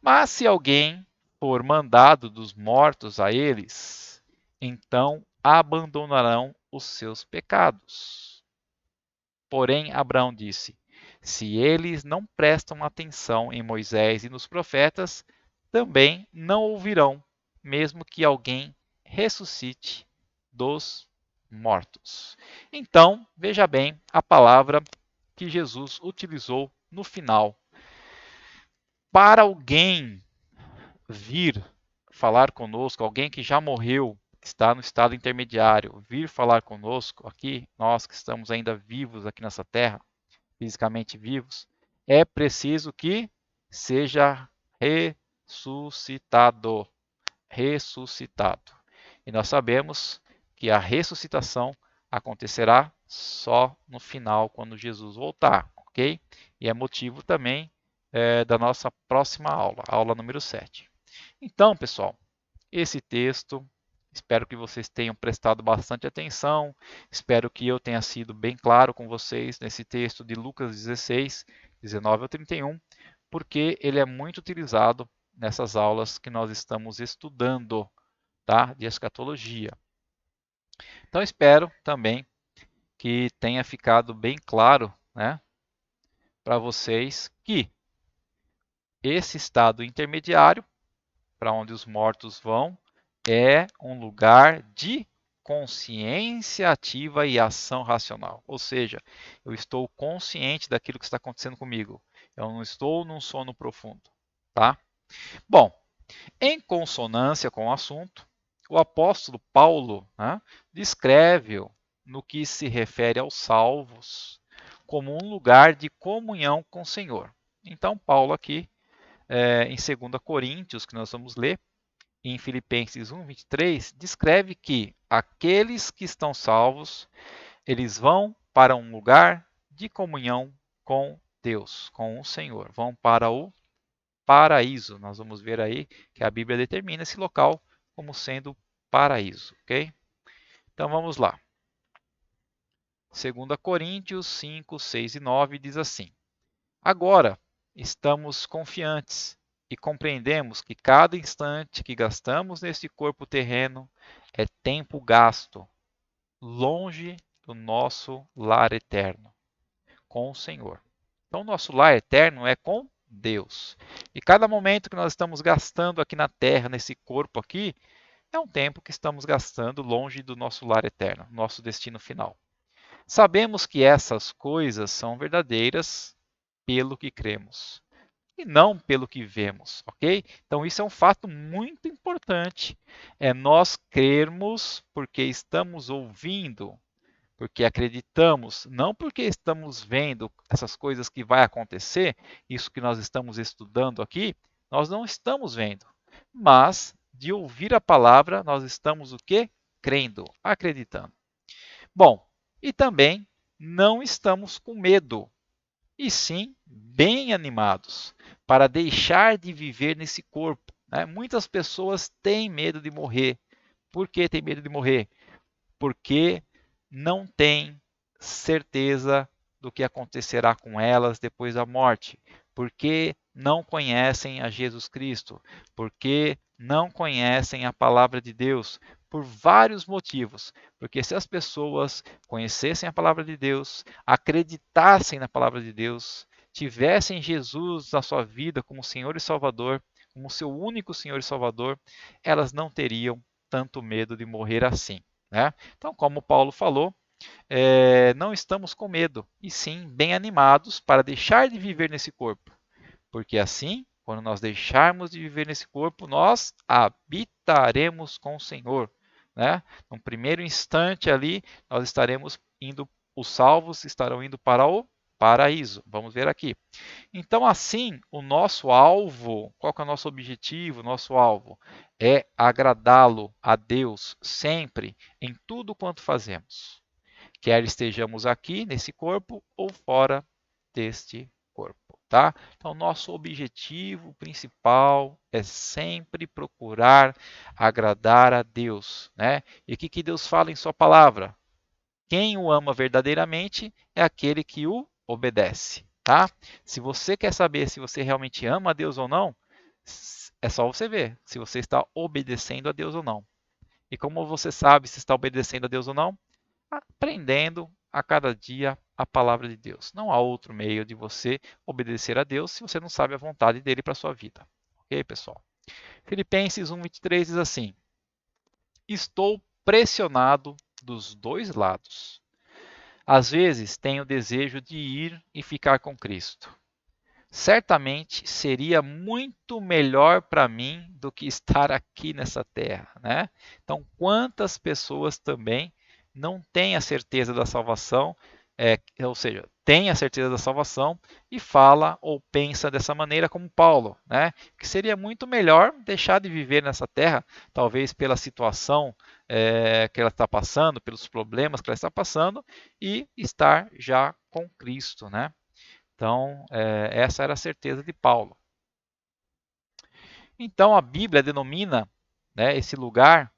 Mas se alguém for mandado dos mortos a eles, então abandonarão os seus pecados. Porém, Abraão disse: Se eles não prestam atenção em Moisés e nos profetas, também não ouvirão, mesmo que alguém ressuscite dos mortos. Então, veja bem a palavra que Jesus utilizou no final. Para alguém vir falar conosco, alguém que já morreu, que está no estado intermediário, vir falar conosco aqui, nós que estamos ainda vivos aqui nessa terra, fisicamente vivos, é preciso que seja ressuscitado. Ressuscitado. E nós sabemos que a ressuscitação acontecerá só no final, quando Jesus voltar, ok? E é motivo também da nossa próxima aula, aula número 7. Então, pessoal, esse texto, espero que vocês tenham prestado bastante atenção, espero que eu tenha sido bem claro com vocês nesse texto de Lucas 16, 19 ao 31, porque ele é muito utilizado nessas aulas que nós estamos estudando, tá? De escatologia. Então, espero também que tenha ficado bem claro, né, para vocês que esse estado intermediário, para onde os mortos vão, é um lugar de consciência ativa e ação racional. Ou seja, eu estou consciente daquilo que está acontecendo comigo. Eu não estou num sono profundo. Tá? Bom, em consonância com o assunto, o apóstolo Paulo, né, descreve no que se refere aos salvos como um lugar de comunhão com o Senhor. Então, Paulo aqui, em 2 Coríntios, que nós vamos ler, em Filipenses 1:23, descreve que aqueles que estão salvos, eles vão para um lugar de comunhão com Deus, com o Senhor. Vão para o paraíso. Nós vamos ver aí que a Bíblia determina esse local como sendo paraíso, ok? Então vamos lá. 2 Coríntios 5, 6 e 9 diz assim: Agora estamos confiantes e compreendemos que cada instante que gastamos neste corpo terreno é tempo gasto longe do nosso lar eterno, com o Senhor. Então, nosso lar eterno é com Deus. E cada momento que nós estamos gastando aqui na terra, nesse corpo aqui, é um tempo que estamos gastando longe do nosso lar eterno, nosso destino final. Sabemos que essas coisas são verdadeiras pelo que cremos e não pelo que vemos, ok? Então isso é um fato muito importante, é nós crermos porque estamos ouvindo, porque acreditamos, não porque estamos vendo essas coisas que vai acontecer, isso que nós estamos estudando aqui, nós não estamos vendo, mas de ouvir a palavra, nós estamos o quê? Crendo, acreditando. Bom, e também não estamos com medo, e sim bem animados para deixar de viver nesse corpo. Né? Muitas pessoas têm medo de morrer. Por que têm medo de morrer? Porque não têm certeza do que acontecerá com elas depois da morte, porque não conhecem a Jesus Cristo, porque não conhecem a palavra de Deus, por vários motivos. Porque se as pessoas conhecessem a palavra de Deus, acreditassem na palavra de Deus, tivessem Jesus na sua vida como Senhor e Salvador, como seu único Senhor e Salvador, elas não teriam tanto medo de morrer assim. Né? Então, como Paulo falou, não estamos com medo, e sim bem animados para deixar de viver nesse corpo. Porque assim, quando nós deixarmos de viver nesse corpo, nós habitaremos com o Senhor. Né? No primeiro instante ali, nós estaremos indo, os salvos estarão indo para o paraíso. Vamos ver aqui. Então, assim, o nosso alvo, qual que é o nosso objetivo? Nosso alvo é agradá-lo a Deus sempre, em tudo quanto fazemos. Quer estejamos aqui nesse corpo ou fora deste corpo, tá? Então, nosso objetivo principal é sempre procurar agradar a Deus, né? E o que Deus fala em sua palavra? Quem o ama verdadeiramente é aquele que o obedece, tá? Se você quer saber se você realmente ama a Deus ou não, é só você ver se você está obedecendo a Deus ou não. E como você sabe se está obedecendo a Deus ou não? Aprendendo a cada dia a palavra de Deus. Não há outro meio de você obedecer a Deus se você não sabe a vontade dele para a sua vida. Ok, pessoal? Filipenses 1:23 diz assim: Estou pressionado dos dois lados. Às vezes tenho o desejo de ir e ficar com Cristo. Certamente seria muito melhor para mim do que estar aqui nessa terra, né? Então, quantas pessoas também não têm a certeza da salvação, ou seja, têm a certeza da salvação e fala ou pensa dessa maneira como Paulo, né? Que seria muito melhor deixar de viver nessa terra, talvez pela situação que ela está passando, pelos problemas que ela está passando, e estar já com Cristo, né? Então, essa era a certeza de Paulo. Então, a Bíblia denomina, né, esse lugar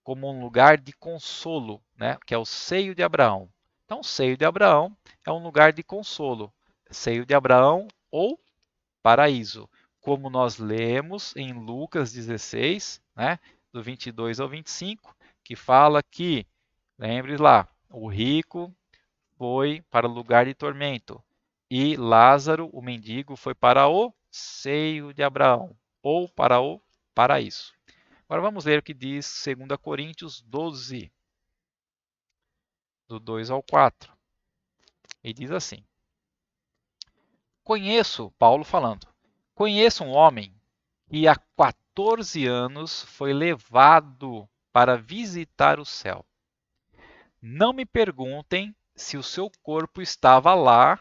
como um lugar de consolo, né, que é o seio de Abraão. Então, o seio de Abraão é um lugar de consolo. Seio de Abraão ou paraíso, como nós lemos em Lucas 16, né, do 22 ao 25, que fala que, lembre lá, o rico foi para o lugar de tormento, e Lázaro, o mendigo, foi para o seio de Abraão, ou para o paraíso. Agora vamos ler o que diz 2 Coríntios 12, do 2 ao 4. E diz assim: Conheço, Paulo falando, conheço um homem que há 14 anos foi levado para visitar o céu. Não me perguntem se o seu corpo estava lá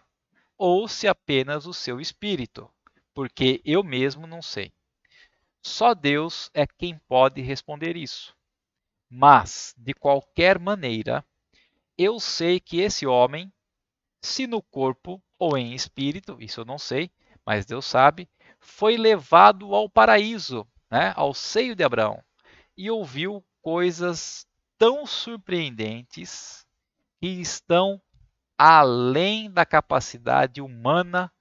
ou se apenas o seu espírito, porque eu mesmo não sei. Só Deus é quem pode responder isso. Mas, de qualquer maneira, eu sei que esse homem, se no corpo ou em espírito, isso eu não sei, mas Deus sabe, foi levado ao paraíso, né, ao seio de Abraão, e ouviu coisas tão surpreendentes que estão além da capacidade humana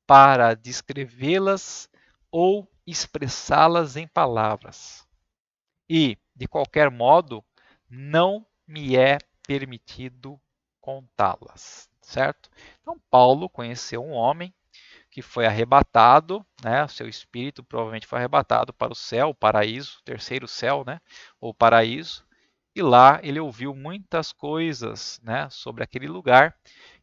para descrevê-las ou expressá-las em palavras. E, de qualquer modo, não me é permitido contá-las, certo? Então, Paulo conheceu um homem que foi arrebatado, né? O seu espírito provavelmente foi arrebatado para o céu, o paraíso, o terceiro céu, né? Ou paraíso. E lá ele ouviu muitas coisas, né, sobre aquele lugar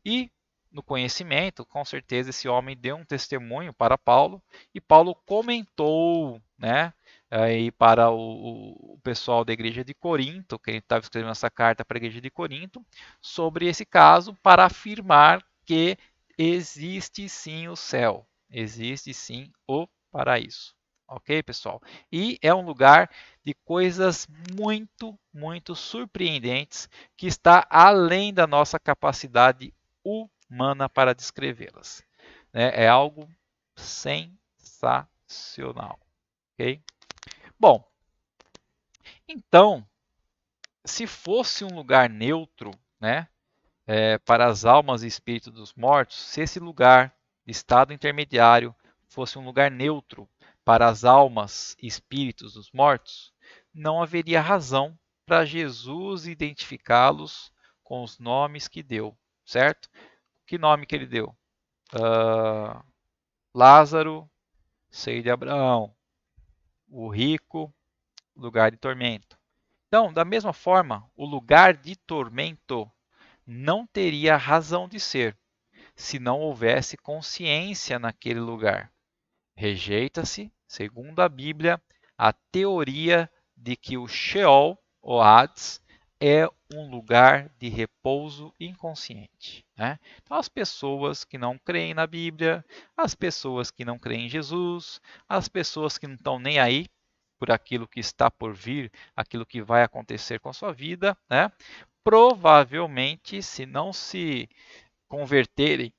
e no conhecimento, com certeza esse homem deu um testemunho para Paulo e Paulo comentou, né, aí para o pessoal da igreja de Corinto, que ele estava escrevendo essa carta para a igreja de Corinto, sobre esse caso, para afirmar que existe sim o céu, existe sim o paraíso. Ok, pessoal? E é um lugar de coisas muito, muito surpreendentes que está além da nossa capacidade humana para descrevê-las. Né? É algo sensacional. Ok? Bom, então, se fosse um lugar neutro, né, para as almas e espíritos dos mortos, se esse lugar, estado intermediário, fosse um lugar neutro para as almas e espíritos dos mortos, não haveria razão para Jesus identificá-los com os nomes que deu, certo? Que nome que ele deu? Lázaro, seio de Abraão, o rico, lugar de tormento. Então, da mesma forma, o lugar de tormento não teria razão de ser se não houvesse consciência naquele lugar. Rejeita-se, segundo a Bíblia, a teoria de que o Sheol, ou Hades, é um lugar de repouso inconsciente. Né? Então, as pessoas que não creem na Bíblia, as pessoas que não creem em Jesus, as pessoas que não estão nem aí por aquilo que está por vir, aquilo que vai acontecer com a sua vida, né? Provavelmente, se não se converterem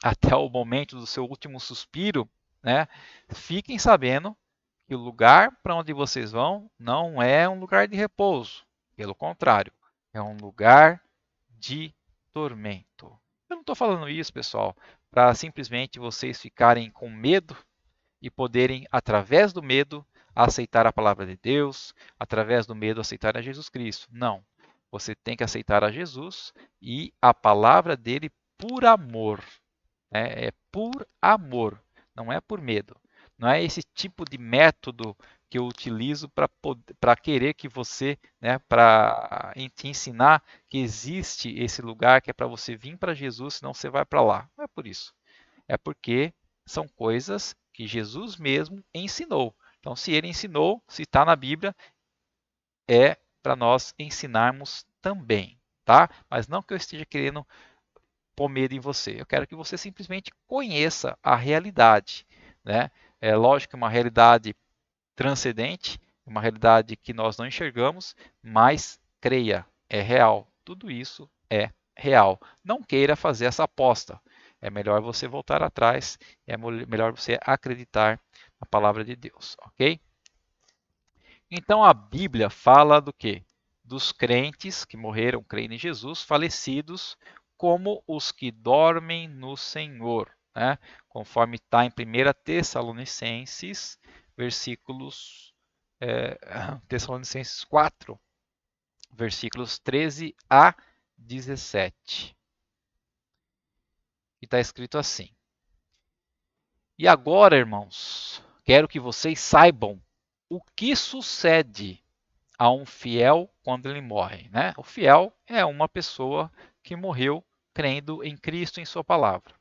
até o momento do seu último suspiro, né? Fiquem sabendo que o lugar para onde vocês vão não é um lugar de repouso. Pelo contrário, é um lugar de tormento. Eu não estou falando isso, pessoal, para simplesmente vocês ficarem com medo e poderem, através do medo, aceitar a palavra de Deus, através do medo, aceitar a Jesus Cristo. Não. Você tem que aceitar a Jesus e a palavra dele por amor. É por amor, não é por medo. Não é esse tipo de método que eu utilizo para querer que você, né, para te ensinar que existe esse lugar que é para você vir para Jesus, senão você vai para lá. Não é por isso. É porque são coisas que Jesus mesmo ensinou. Então, se ele ensinou, se está na Bíblia, é para nós ensinarmos também, tá? Mas não que eu esteja querendo pôr medo em você. Eu quero que você simplesmente conheça a realidade, né? É lógico que uma realidade transcendente, uma realidade que nós não enxergamos, mas creia, é real. Tudo isso é real. Não queira fazer essa aposta. É melhor você voltar atrás, é melhor você acreditar na palavra de Deus, ok? Então a Bíblia fala do quê? Dos crentes que morreram crendo em Jesus, falecidos, como os que dormem no Senhor, né? Conforme está em 1 Tessalonicenses, versículos Tessalonicenses 4, versículos 13 a 17. E está escrito assim: E agora, irmãos, quero que vocês saibam o que sucede a um fiel quando ele morre. Né? O fiel é uma pessoa que morreu crendo em Cristo, em sua palavra.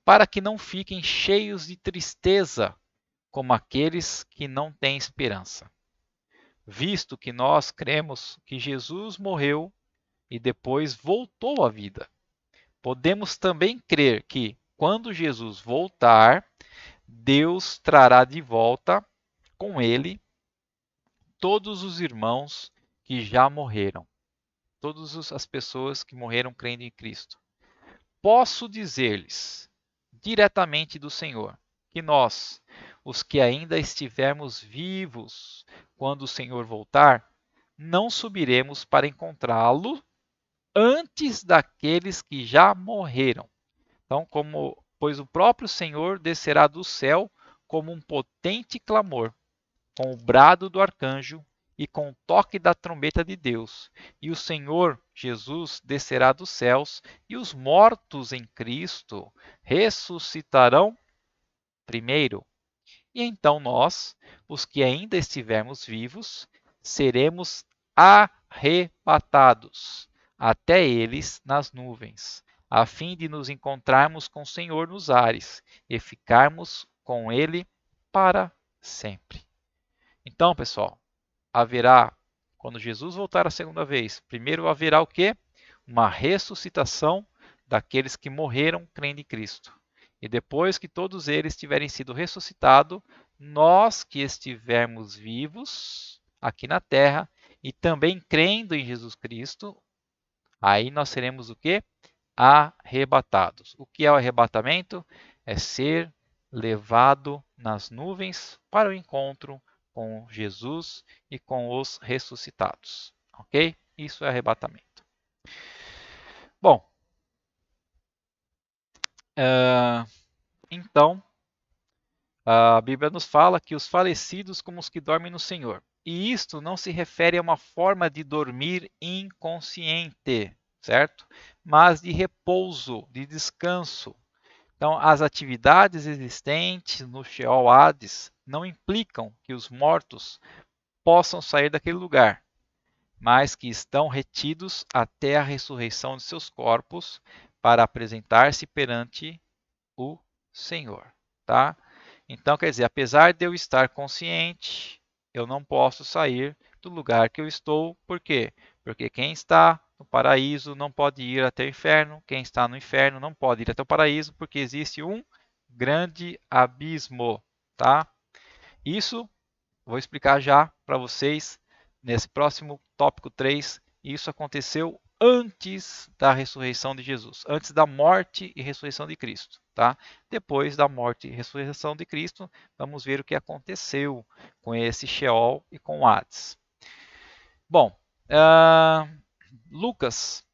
Para que não fiquem cheios de tristeza como aqueles que não têm esperança. Visto que nós cremos que Jesus morreu e depois voltou à vida, podemos também crer que, quando Jesus voltar, Deus trará de volta com ele todos os irmãos que já morreram, todas as pessoas que morreram crendo em Cristo. Posso dizer-lhes diretamente do Senhor que nós, os que ainda estivermos vivos quando o Senhor voltar, não subiremos para encontrá-lo antes daqueles que já morreram. Então, pois o próprio Senhor descerá do céu como um potente clamor, com o brado do arcanjo e com o toque da trombeta de Deus. E o Senhor Jesus descerá dos céus, e os mortos em Cristo ressuscitarão primeiro. E então nós, os que ainda estivermos vivos, seremos arrebatados até eles nas nuvens, a fim de nos encontrarmos com o Senhor nos ares e ficarmos com ele para sempre. Então, pessoal, haverá, quando Jesus voltar a segunda vez, primeiro haverá o quê? Uma ressuscitação daqueles que morreram crendo em Cristo. E depois que todos eles tiverem sido ressuscitados, nós que estivermos vivos aqui na terra e também crendo em Jesus Cristo, aí nós seremos o quê? Arrebatados. O que é o arrebatamento? É ser levado nas nuvens para o encontro com Jesus e com os ressuscitados. Ok? Isso é arrebatamento. Bom, então a Bíblia nos fala que os falecidos como os que dormem no Senhor. E isto não se refere a uma forma de dormir inconsciente, certo? Mas de repouso, de descanso. Então, as atividades existentes no Sheol Hades não implicam que os mortos possam sair daquele lugar, mas que estão retidos até a ressurreição de seus corpos para apresentar-se perante o Senhor, tá? Então, quer dizer, apesar de eu estar consciente, eu não posso sair do lugar que eu estou. Por quê? Porque quem está no paraíso não pode ir até o inferno, quem está no inferno não pode ir até o paraíso, porque existe um grande abismo, tá? Isso vou explicar já para vocês nesse próximo tópico 3. Isso aconteceu antes da ressurreição de Jesus, antes da morte e ressurreição de Cristo, tá? Depois da morte e ressurreição de Cristo, vamos ver o que aconteceu com esse Sheol e com Hades. Bom, Lucas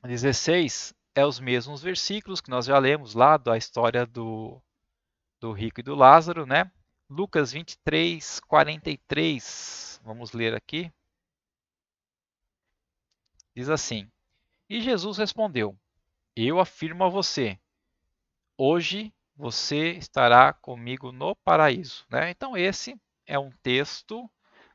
16 é os mesmos versículos que nós já lemos lá da história do rico e do Lázaro, né? Lucas 23, 43. Vamos ler aqui. Diz assim: E Jesus respondeu: Eu afirmo a você, hoje você estará comigo no paraíso. Né? Então, esse é um texto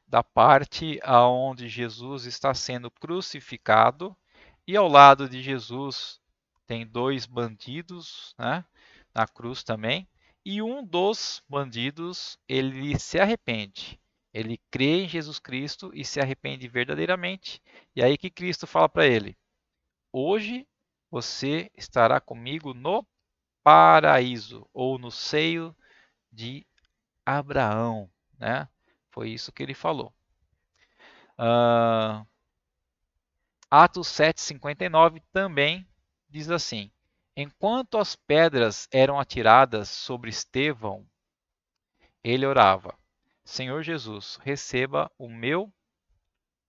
da parte aonde Jesus está sendo crucificado e ao lado de Jesus tem dois bandidos, né, na cruz também, e um dos bandidos ele se arrepende. Ele crê em Jesus Cristo e se arrepende verdadeiramente. E aí que Cristo fala para ele: Hoje você estará comigo no paraíso ou no seio de Abraão, né? Foi isso que ele falou. Uh, Atos 7:59 também diz assim: Enquanto as pedras eram atiradas sobre Estevão, ele orava: Senhor Jesus, receba o meu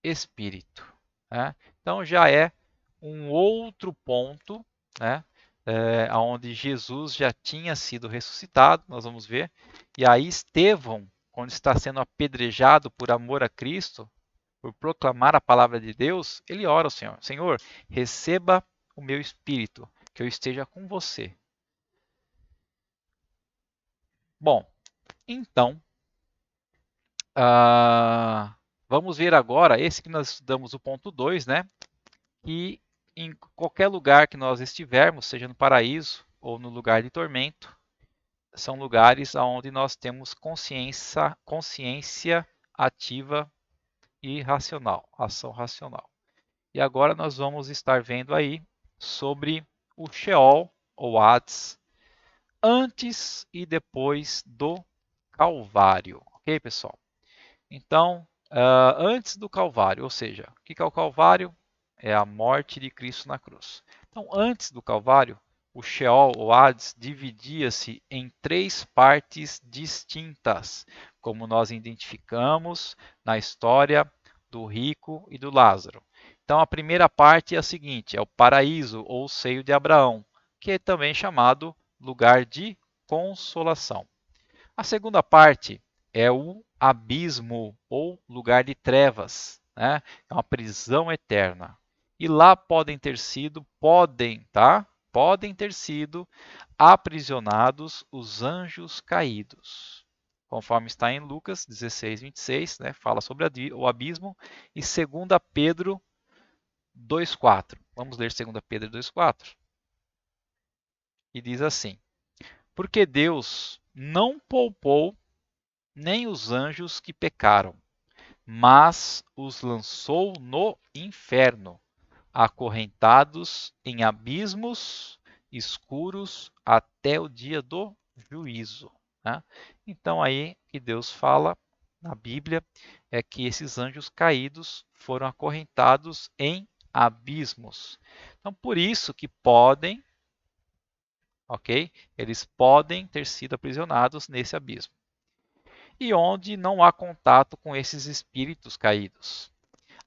espírito. Né? Então já é um outro ponto, né? Onde Jesus já tinha sido ressuscitado, nós vamos ver. E aí Estevão, quando está sendo apedrejado por amor a Cristo, por proclamar a palavra de Deus, ele ora ao Senhor: Senhor, receba o meu espírito, que eu esteja com você. Bom, então, vamos ver agora, esse que nós estudamos, o ponto 2, né? Que em qualquer lugar que nós estivermos, seja no paraíso ou no lugar de tormento, são lugares onde nós temos consciência ativa e racional, ação racional. E agora nós vamos estar vendo aí sobre o Sheol ou Hades antes e depois do Calvário, ok, pessoal? Então, antes do Calvário, ou seja, o que é o Calvário? É a morte de Cristo na cruz. Então, antes do Calvário, o Sheol ou Hades dividia-se em três partes distintas, como nós identificamos na história do rico e do Lázaro. Então, a primeira parte é a seguinte: é o paraíso ou o seio de Abraão, que é também chamado lugar de consolação. A segunda parte é o abismo ou lugar de trevas, né? É uma prisão eterna. E lá podem ter sido aprisionados os anjos caídos. Conforme está em Lucas 16, 26, né? Fala sobre o abismo. E 2 Pedro 2,4. Vamos ler 2 Pedro 2,4. E diz assim: Porque Deus não poupou nem os anjos que pecaram, mas os lançou no inferno, acorrentados em abismos escuros até o dia do juízo. Né? Então aí que Deus fala na Bíblia é que esses anjos caídos foram acorrentados em abismos. Então por isso que podem, ok? Eles podem ter sido aprisionados nesse abismo. E onde não há contato com esses espíritos caídos.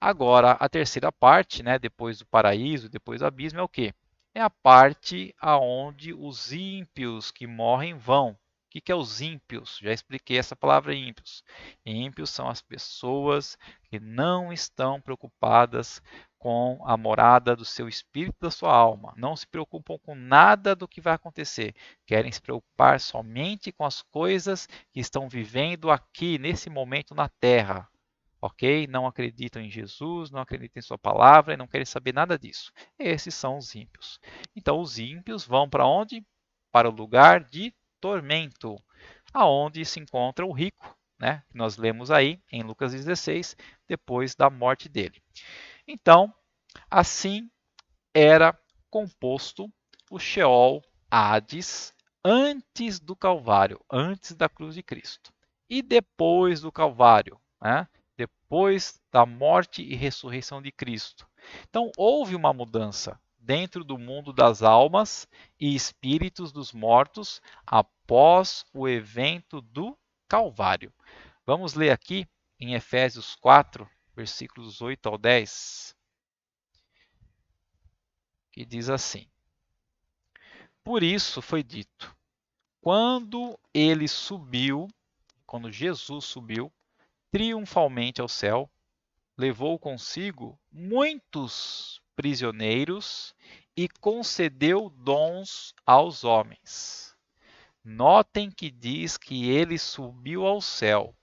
Agora, a terceira parte, né, depois do paraíso, depois do abismo, é o quê? É a parte aonde os ímpios que morrem vão. O que é os ímpios? Já expliquei essa palavra ímpios. Ímpios são as pessoas que não estão preocupadas com a morada do seu espírito, da sua alma. Não se preocupam com nada do que vai acontecer. Querem se preocupar somente com as coisas que estão vivendo aqui, nesse momento na Terra. Ok? Não acreditam em Jesus, não acreditam em sua palavra e não querem saber nada disso. Esses são os ímpios. Então, os ímpios vão para onde? Para o lugar de tormento, aonde se encontra o rico, né? Que nós lemos aí em Lucas 16, depois da morte dele. Então, assim era composto o Sheol, Hades, antes do Calvário, antes da cruz de Cristo. E depois do Calvário, né? Depois da morte e ressurreição de Cristo. Então, houve uma mudança dentro do mundo das almas e espíritos dos mortos após o evento do Calvário. Vamos ler aqui em Efésios 4, versículos 8 ao 10, que diz assim: Por isso foi dito, quando ele subiu, quando Jesus subiu triunfalmente ao céu, levou consigo muitos prisioneiros e concedeu dons aos homens. Notem que diz que ele subiu ao céu.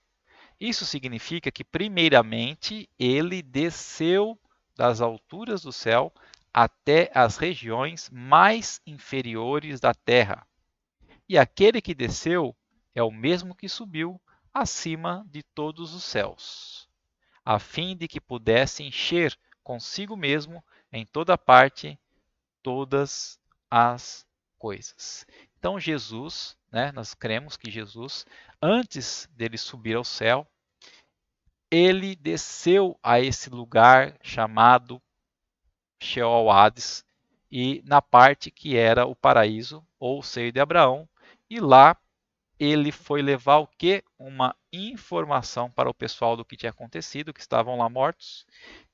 Isso significa que, primeiramente, ele desceu das alturas do céu até as regiões mais inferiores da terra. E aquele que desceu é o mesmo que subiu acima de todos os céus, a fim de que pudesse encher consigo mesmo em toda parte todas as coisas. Então Jesus, né, nós cremos que Jesus, antes dele subir ao céu, ele desceu a esse lugar chamado Sheol Hades, e na parte que era o paraíso ou o seio de Abraão, e lá ele foi levar o que? Uma informação para o pessoal do que tinha acontecido, que estavam lá mortos,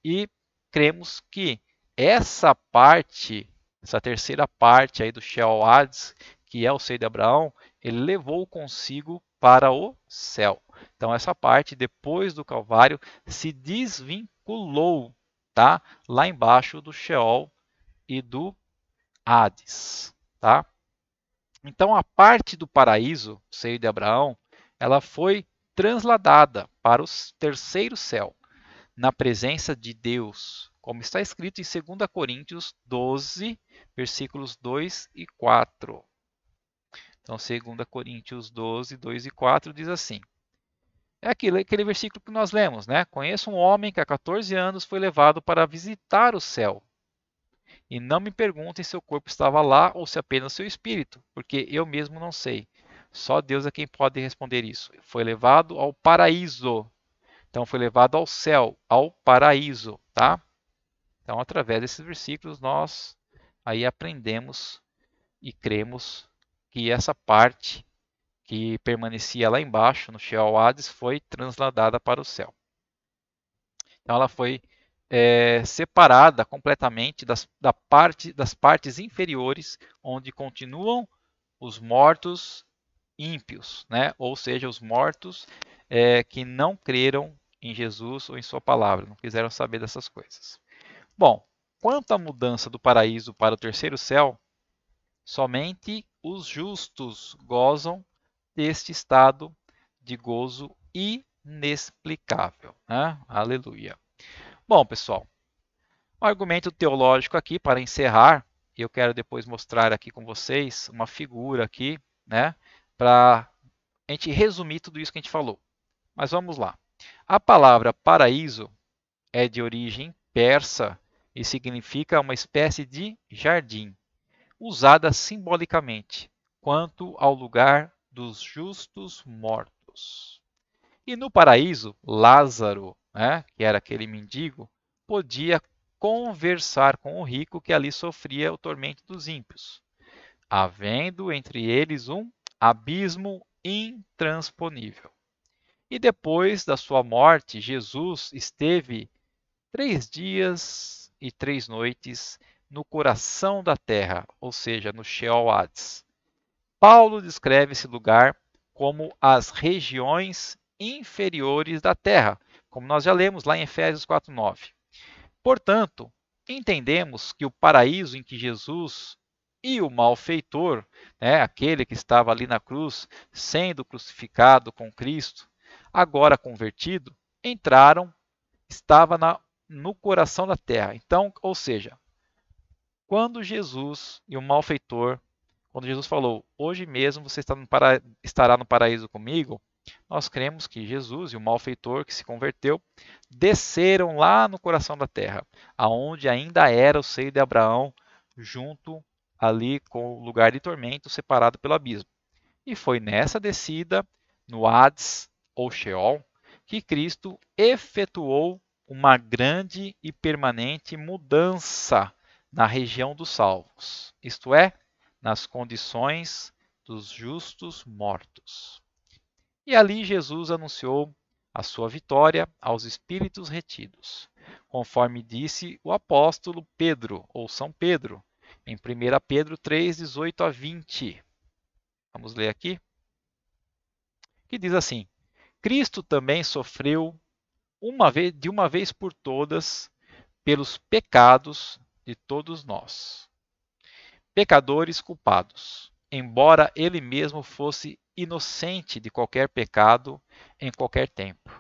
e cremos que essa parte, essa terceira parte aí do Sheol Hades, que é o seio de Abraão, ele levou consigo para o céu. Então essa parte, depois do Calvário, se desvinculou, tá? Lá embaixo do Sheol e do Hades, tá? Então a parte do paraíso, o seio de Abraão, ela foi transladada para o terceiro céu, na presença de Deus, como está escrito em 2 Coríntios 12, versículos 2 e 4. Então, 2 Coríntios 12, 2 e 4 diz assim: é aquele versículo que nós lemos, né? Conheço um homem que há 14 anos foi levado para visitar o céu. E não me perguntem se o corpo estava lá ou se apenas seu espírito, porque eu mesmo não sei. Só Deus é quem pode responder isso. Foi levado ao paraíso. Então foi levado ao céu, ao paraíso, tá? Então através desses versículos nós aí aprendemos e cremos que essa parte que permanecia lá embaixo no Sheol Hades foi transladada para o céu. Então ela foi separada completamente das partes inferiores, onde continuam os mortos ímpios, né? Ou seja, os mortos que não creram em Jesus ou em sua palavra, não quiseram saber dessas coisas. Bom, quanto à mudança do paraíso para o terceiro céu, somente os justos gozam deste estado de gozo inexplicável. Né? Aleluia. Bom, pessoal, um argumento teológico aqui para encerrar, eu quero depois mostrar aqui com vocês uma figura aqui, né, para a gente resumir tudo isso que a gente falou. Mas vamos lá. A palavra paraíso é de origem persa e significa uma espécie de jardim, usada simbolicamente, quanto ao lugar dos justos mortos. E no paraíso, Lázaro, né, que era aquele mendigo, podia conversar com o rico que ali sofria o tormento dos ímpios, havendo entre eles um abismo intransponível. E depois da sua morte, Jesus esteve 3 dias e 3 noites no coração da terra, ou seja, no Sheol Hades. Paulo descreve esse lugar como as regiões inferiores da terra, como nós já lemos lá em Efésios 4:9. Portanto, entendemos que o paraíso em que Jesus e o malfeitor, né, aquele que estava ali na cruz, sendo crucificado com Cristo, agora convertido, entraram, estava no coração da terra. Então, ou seja, quando Jesus e o malfeitor, quando Jesus falou, hoje mesmo você estará no paraíso comigo, nós cremos que Jesus e o malfeitor que se converteu desceram lá no coração da terra, aonde ainda era o seio de Abraão, junto ali com o lugar de tormento separado pelo abismo. E foi nessa descida, no Hades ou Sheol, que Cristo efetuou uma grande e permanente mudança na região dos salvos, isto é, nas condições dos justos mortos. E ali Jesus anunciou a sua vitória aos espíritos retidos, conforme disse o apóstolo Pedro, ou São Pedro, em 1 Pedro 3, 18 a 20. Vamos ler aqui. Que diz assim: Cristo também sofreu de uma vez por todas pelos pecados de todos nós, pecadores culpados, embora ele mesmo fosse inocente de qualquer pecado em qualquer tempo,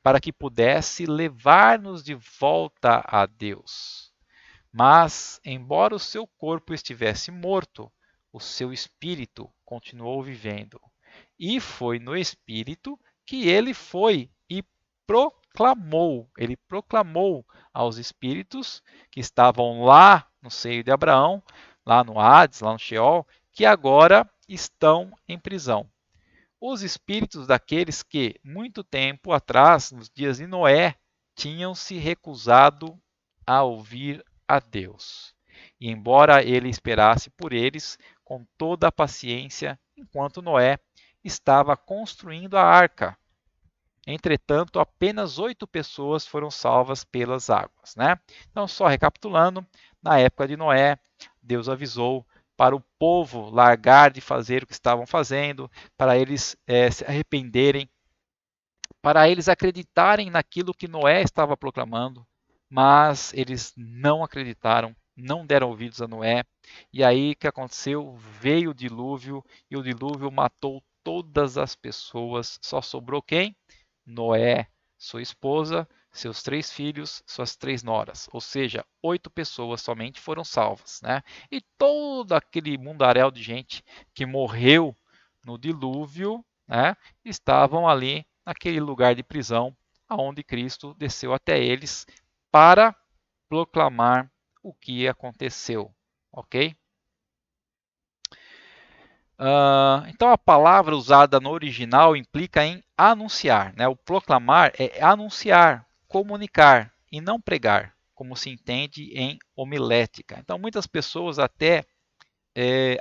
para que pudesse levar-nos de volta a Deus. Mas, embora o seu corpo estivesse morto, o seu espírito continuou vivendo. E foi no espírito que ele foi e proclamou aos espíritos que estavam lá no seio de Abraão, lá no Hades, lá no Sheol, que agora estão em prisão. Os espíritos daqueles que, muito tempo atrás, nos dias de Noé, tinham se recusado a ouvir a Deus. E embora ele esperasse por eles com toda a paciência, enquanto Noé estava construindo a arca. Entretanto, apenas 8 pessoas foram salvas pelas águas. Né? Então, só recapitulando, na época de Noé, Deus avisou para o povo largar de fazer o que estavam fazendo, para eles se arrependerem, para eles acreditarem naquilo que Noé estava proclamando, mas eles não acreditaram, não deram ouvidos a Noé. E aí o que aconteceu? Veio o dilúvio e o dilúvio matou todas as pessoas. Só sobrou quem? Noé, sua esposa, seus 3 filhos, suas 3 noras. Ou seja, 8 pessoas somente foram salvas. Né? E todo aquele mundaréu de gente que morreu no dilúvio, né, estavam ali naquele lugar de prisão aonde Cristo desceu até eles para proclamar o que aconteceu, ok? Então a palavra usada no original implica em anunciar, né? O proclamar é anunciar, comunicar e não pregar, como se entende em homilética. Então muitas pessoas até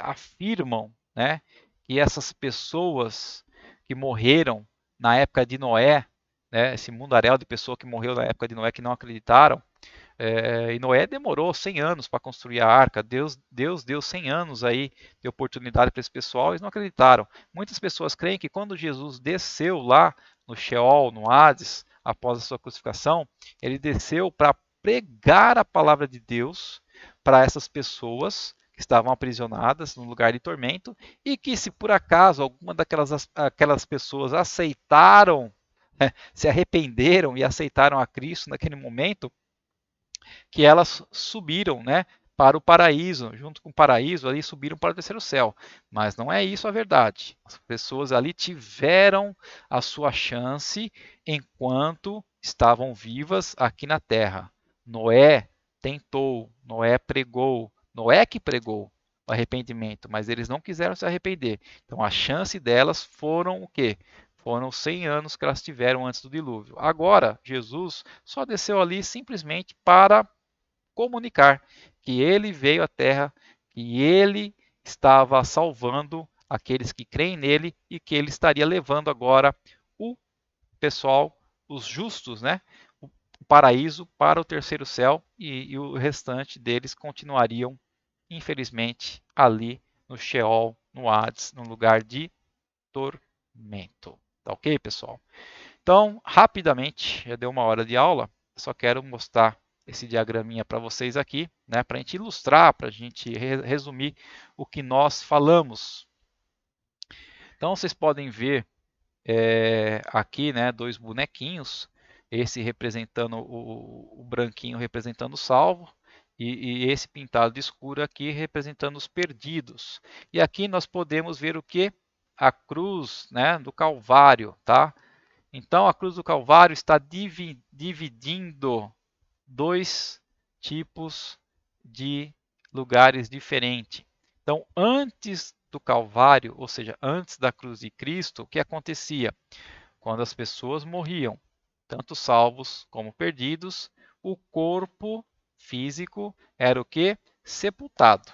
afirmam, né, que essas pessoas que morreram na época de Noé, né, esse mundaréu de pessoas que morreu na época de Noé que não acreditaram, e Noé demorou 100 anos para construir a arca. Deus deu 100 anos aí de oportunidade para esse pessoal, eles não acreditaram. Muitas pessoas creem que quando Jesus desceu lá no Sheol, no Hades, após a sua crucificação, ele desceu para pregar a palavra de Deus para essas pessoas que estavam aprisionadas no lugar de tormento e que se por acaso alguma aquelas pessoas aceitaram, se arrependeram e aceitaram a Cristo naquele momento, que elas subiram, né, para o paraíso, junto com o paraíso, ali subiram para o terceiro céu. Mas não é isso a verdade. As pessoas ali tiveram a sua chance enquanto estavam vivas aqui na terra. Noé tentou, Noé pregou, Noé que pregou o arrependimento, mas eles não quiseram se arrepender. Então a chance delas foram o quê? Foram 100 anos que elas tiveram antes do dilúvio. Agora, Jesus só desceu ali simplesmente para comunicar que ele veio à terra, que ele estava salvando aqueles que creem nele e que ele estaria levando agora o pessoal, os justos, né, o paraíso para o terceiro céu e o restante deles continuariam, infelizmente, ali no Sheol, no Hades, no lugar de tormento. Tá ok, pessoal? Então, rapidamente, já deu uma hora de aula, só quero mostrar esse diagraminha para vocês aqui, né, para a gente ilustrar, para a gente resumir o que nós falamos. Então, vocês podem ver aqui, né, dois bonequinhos, esse representando o branquinho representando o salvo, e esse pintado de escuro aqui representando os perdidos. E aqui nós podemos ver o que? A cruz, né, do Calvário, tá? Então, a cruz do Calvário está dividindo dois tipos de lugares diferentes. Então, antes do Calvário, ou seja, antes da cruz de Cristo, o que acontecia? Quando as pessoas morriam, tanto salvos como perdidos, o corpo físico era o que? Sepultado,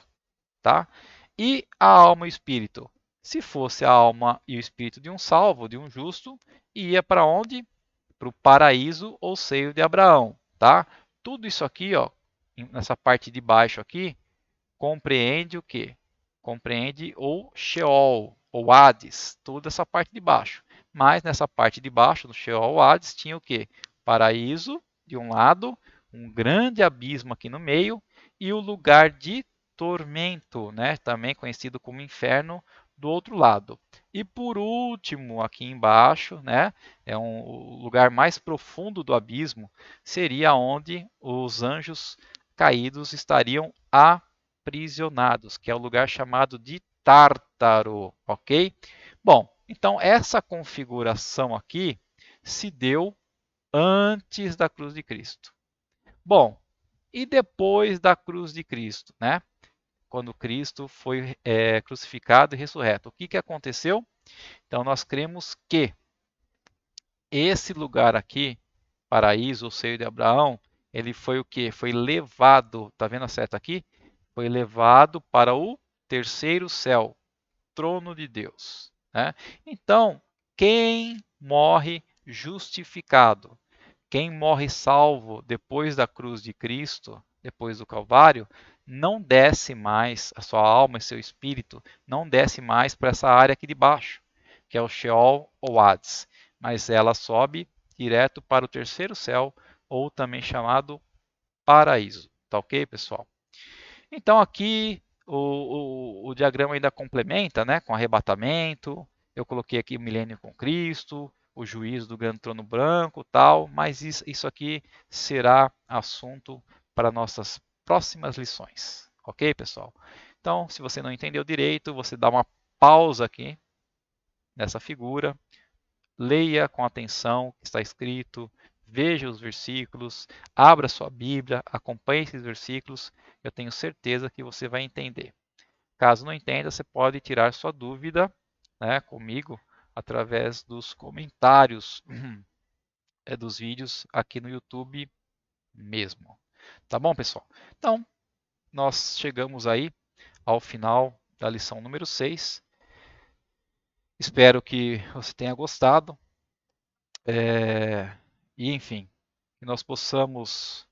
tá? E a alma e o espírito? Se fosse a alma e o espírito de um salvo, de um justo, ia para onde? Para o paraíso ou seio de Abraão, tá? Tudo isso aqui, ó, nessa parte de baixo aqui, compreende o quê? Compreende o Sheol, ou Hades, toda essa parte de baixo. Mas nessa parte de baixo, no Sheol ou Hades, tinha o quê? Paraíso, de um lado, um grande abismo aqui no meio, e o lugar de tormento, né? Também conhecido como inferno, do outro lado. E por último, aqui embaixo, né? O lugar mais profundo do abismo, seria onde os anjos caídos estariam aprisionados, que é o lugar chamado de Tártaro, ok? Bom, então essa configuração aqui se deu antes da cruz de Cristo. Bom, e depois da cruz de Cristo, né? Quando Cristo foi crucificado e ressurreto, o que, que aconteceu? Então nós cremos que esse lugar aqui, paraíso, o seio de Abraão, ele foi o que? Foi levado, tá vendo a seta aqui? Foi levado para o terceiro céu, trono de Deus, né? Então, quem morre justificado, quem morre salvo depois da cruz de Cristo, depois do Calvário, não desce mais, a sua alma e seu espírito, não desce mais para essa área aqui de baixo, que é o Sheol ou Hades, mas ela sobe direto para o terceiro céu, ou também chamado paraíso. Tá ok, pessoal? Então aqui o diagrama ainda complementa, né, com arrebatamento. Eu coloquei aqui o milênio com Cristo, o juízo do grande trono branco, tal, mas isso aqui será assunto para nossas próximas lições. Ok, pessoal? Então, se você não entendeu direito, você dá uma pausa aqui nessa figura, leia com atenção o que está escrito, veja os versículos, abra sua Bíblia, acompanhe esses versículos, eu tenho certeza que você vai entender. Caso não entenda, você pode tirar sua dúvida, né, comigo através dos comentários dos vídeos aqui no YouTube mesmo. Tá bom, pessoal? Então, nós chegamos aí ao final da lição número 6. Espero que você tenha gostado. E, enfim, que nós possamos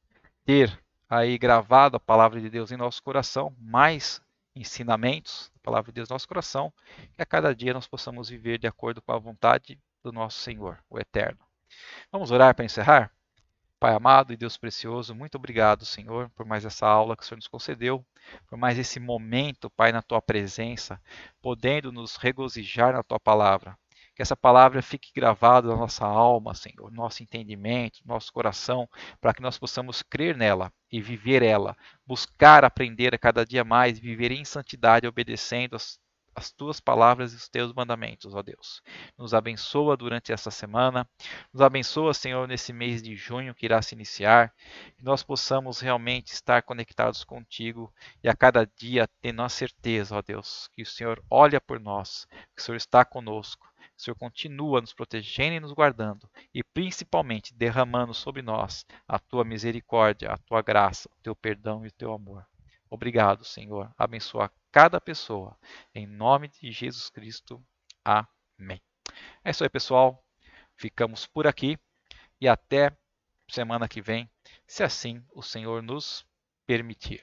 ter aí gravado a palavra de Deus em nosso coração, mais ensinamentos da palavra de Deus em nosso coração, que a cada dia nós possamos viver de acordo com a vontade do nosso Senhor, o Eterno. Vamos orar para encerrar? Pai amado e Deus precioso, muito obrigado, Senhor, por mais essa aula que o Senhor nos concedeu, por mais esse momento, Pai, na tua presença, podendo nos regozijar na tua palavra. Que essa palavra fique gravada na nossa alma, Senhor, no nosso entendimento, no nosso coração, para que nós possamos crer nela e viver ela, buscar aprender a cada dia mais, viver em santidade, obedecendo as tuas palavras e os teus mandamentos, ó Deus. Nos abençoa durante essa semana, nos abençoa, Senhor, nesse mês de junho que irá se iniciar, que nós possamos realmente estar conectados contigo e a cada dia tendo a certeza, ó Deus, que o Senhor olha por nós, que o Senhor está conosco, que o Senhor continua nos protegendo e nos guardando e principalmente derramando sobre nós a tua misericórdia, a tua graça, o teu perdão e o teu amor. Obrigado, Senhor. Abençoa cada pessoa. Em nome de Jesus Cristo. Amém. É isso aí, pessoal. Ficamos por aqui e até semana que vem, se assim o Senhor nos permitir.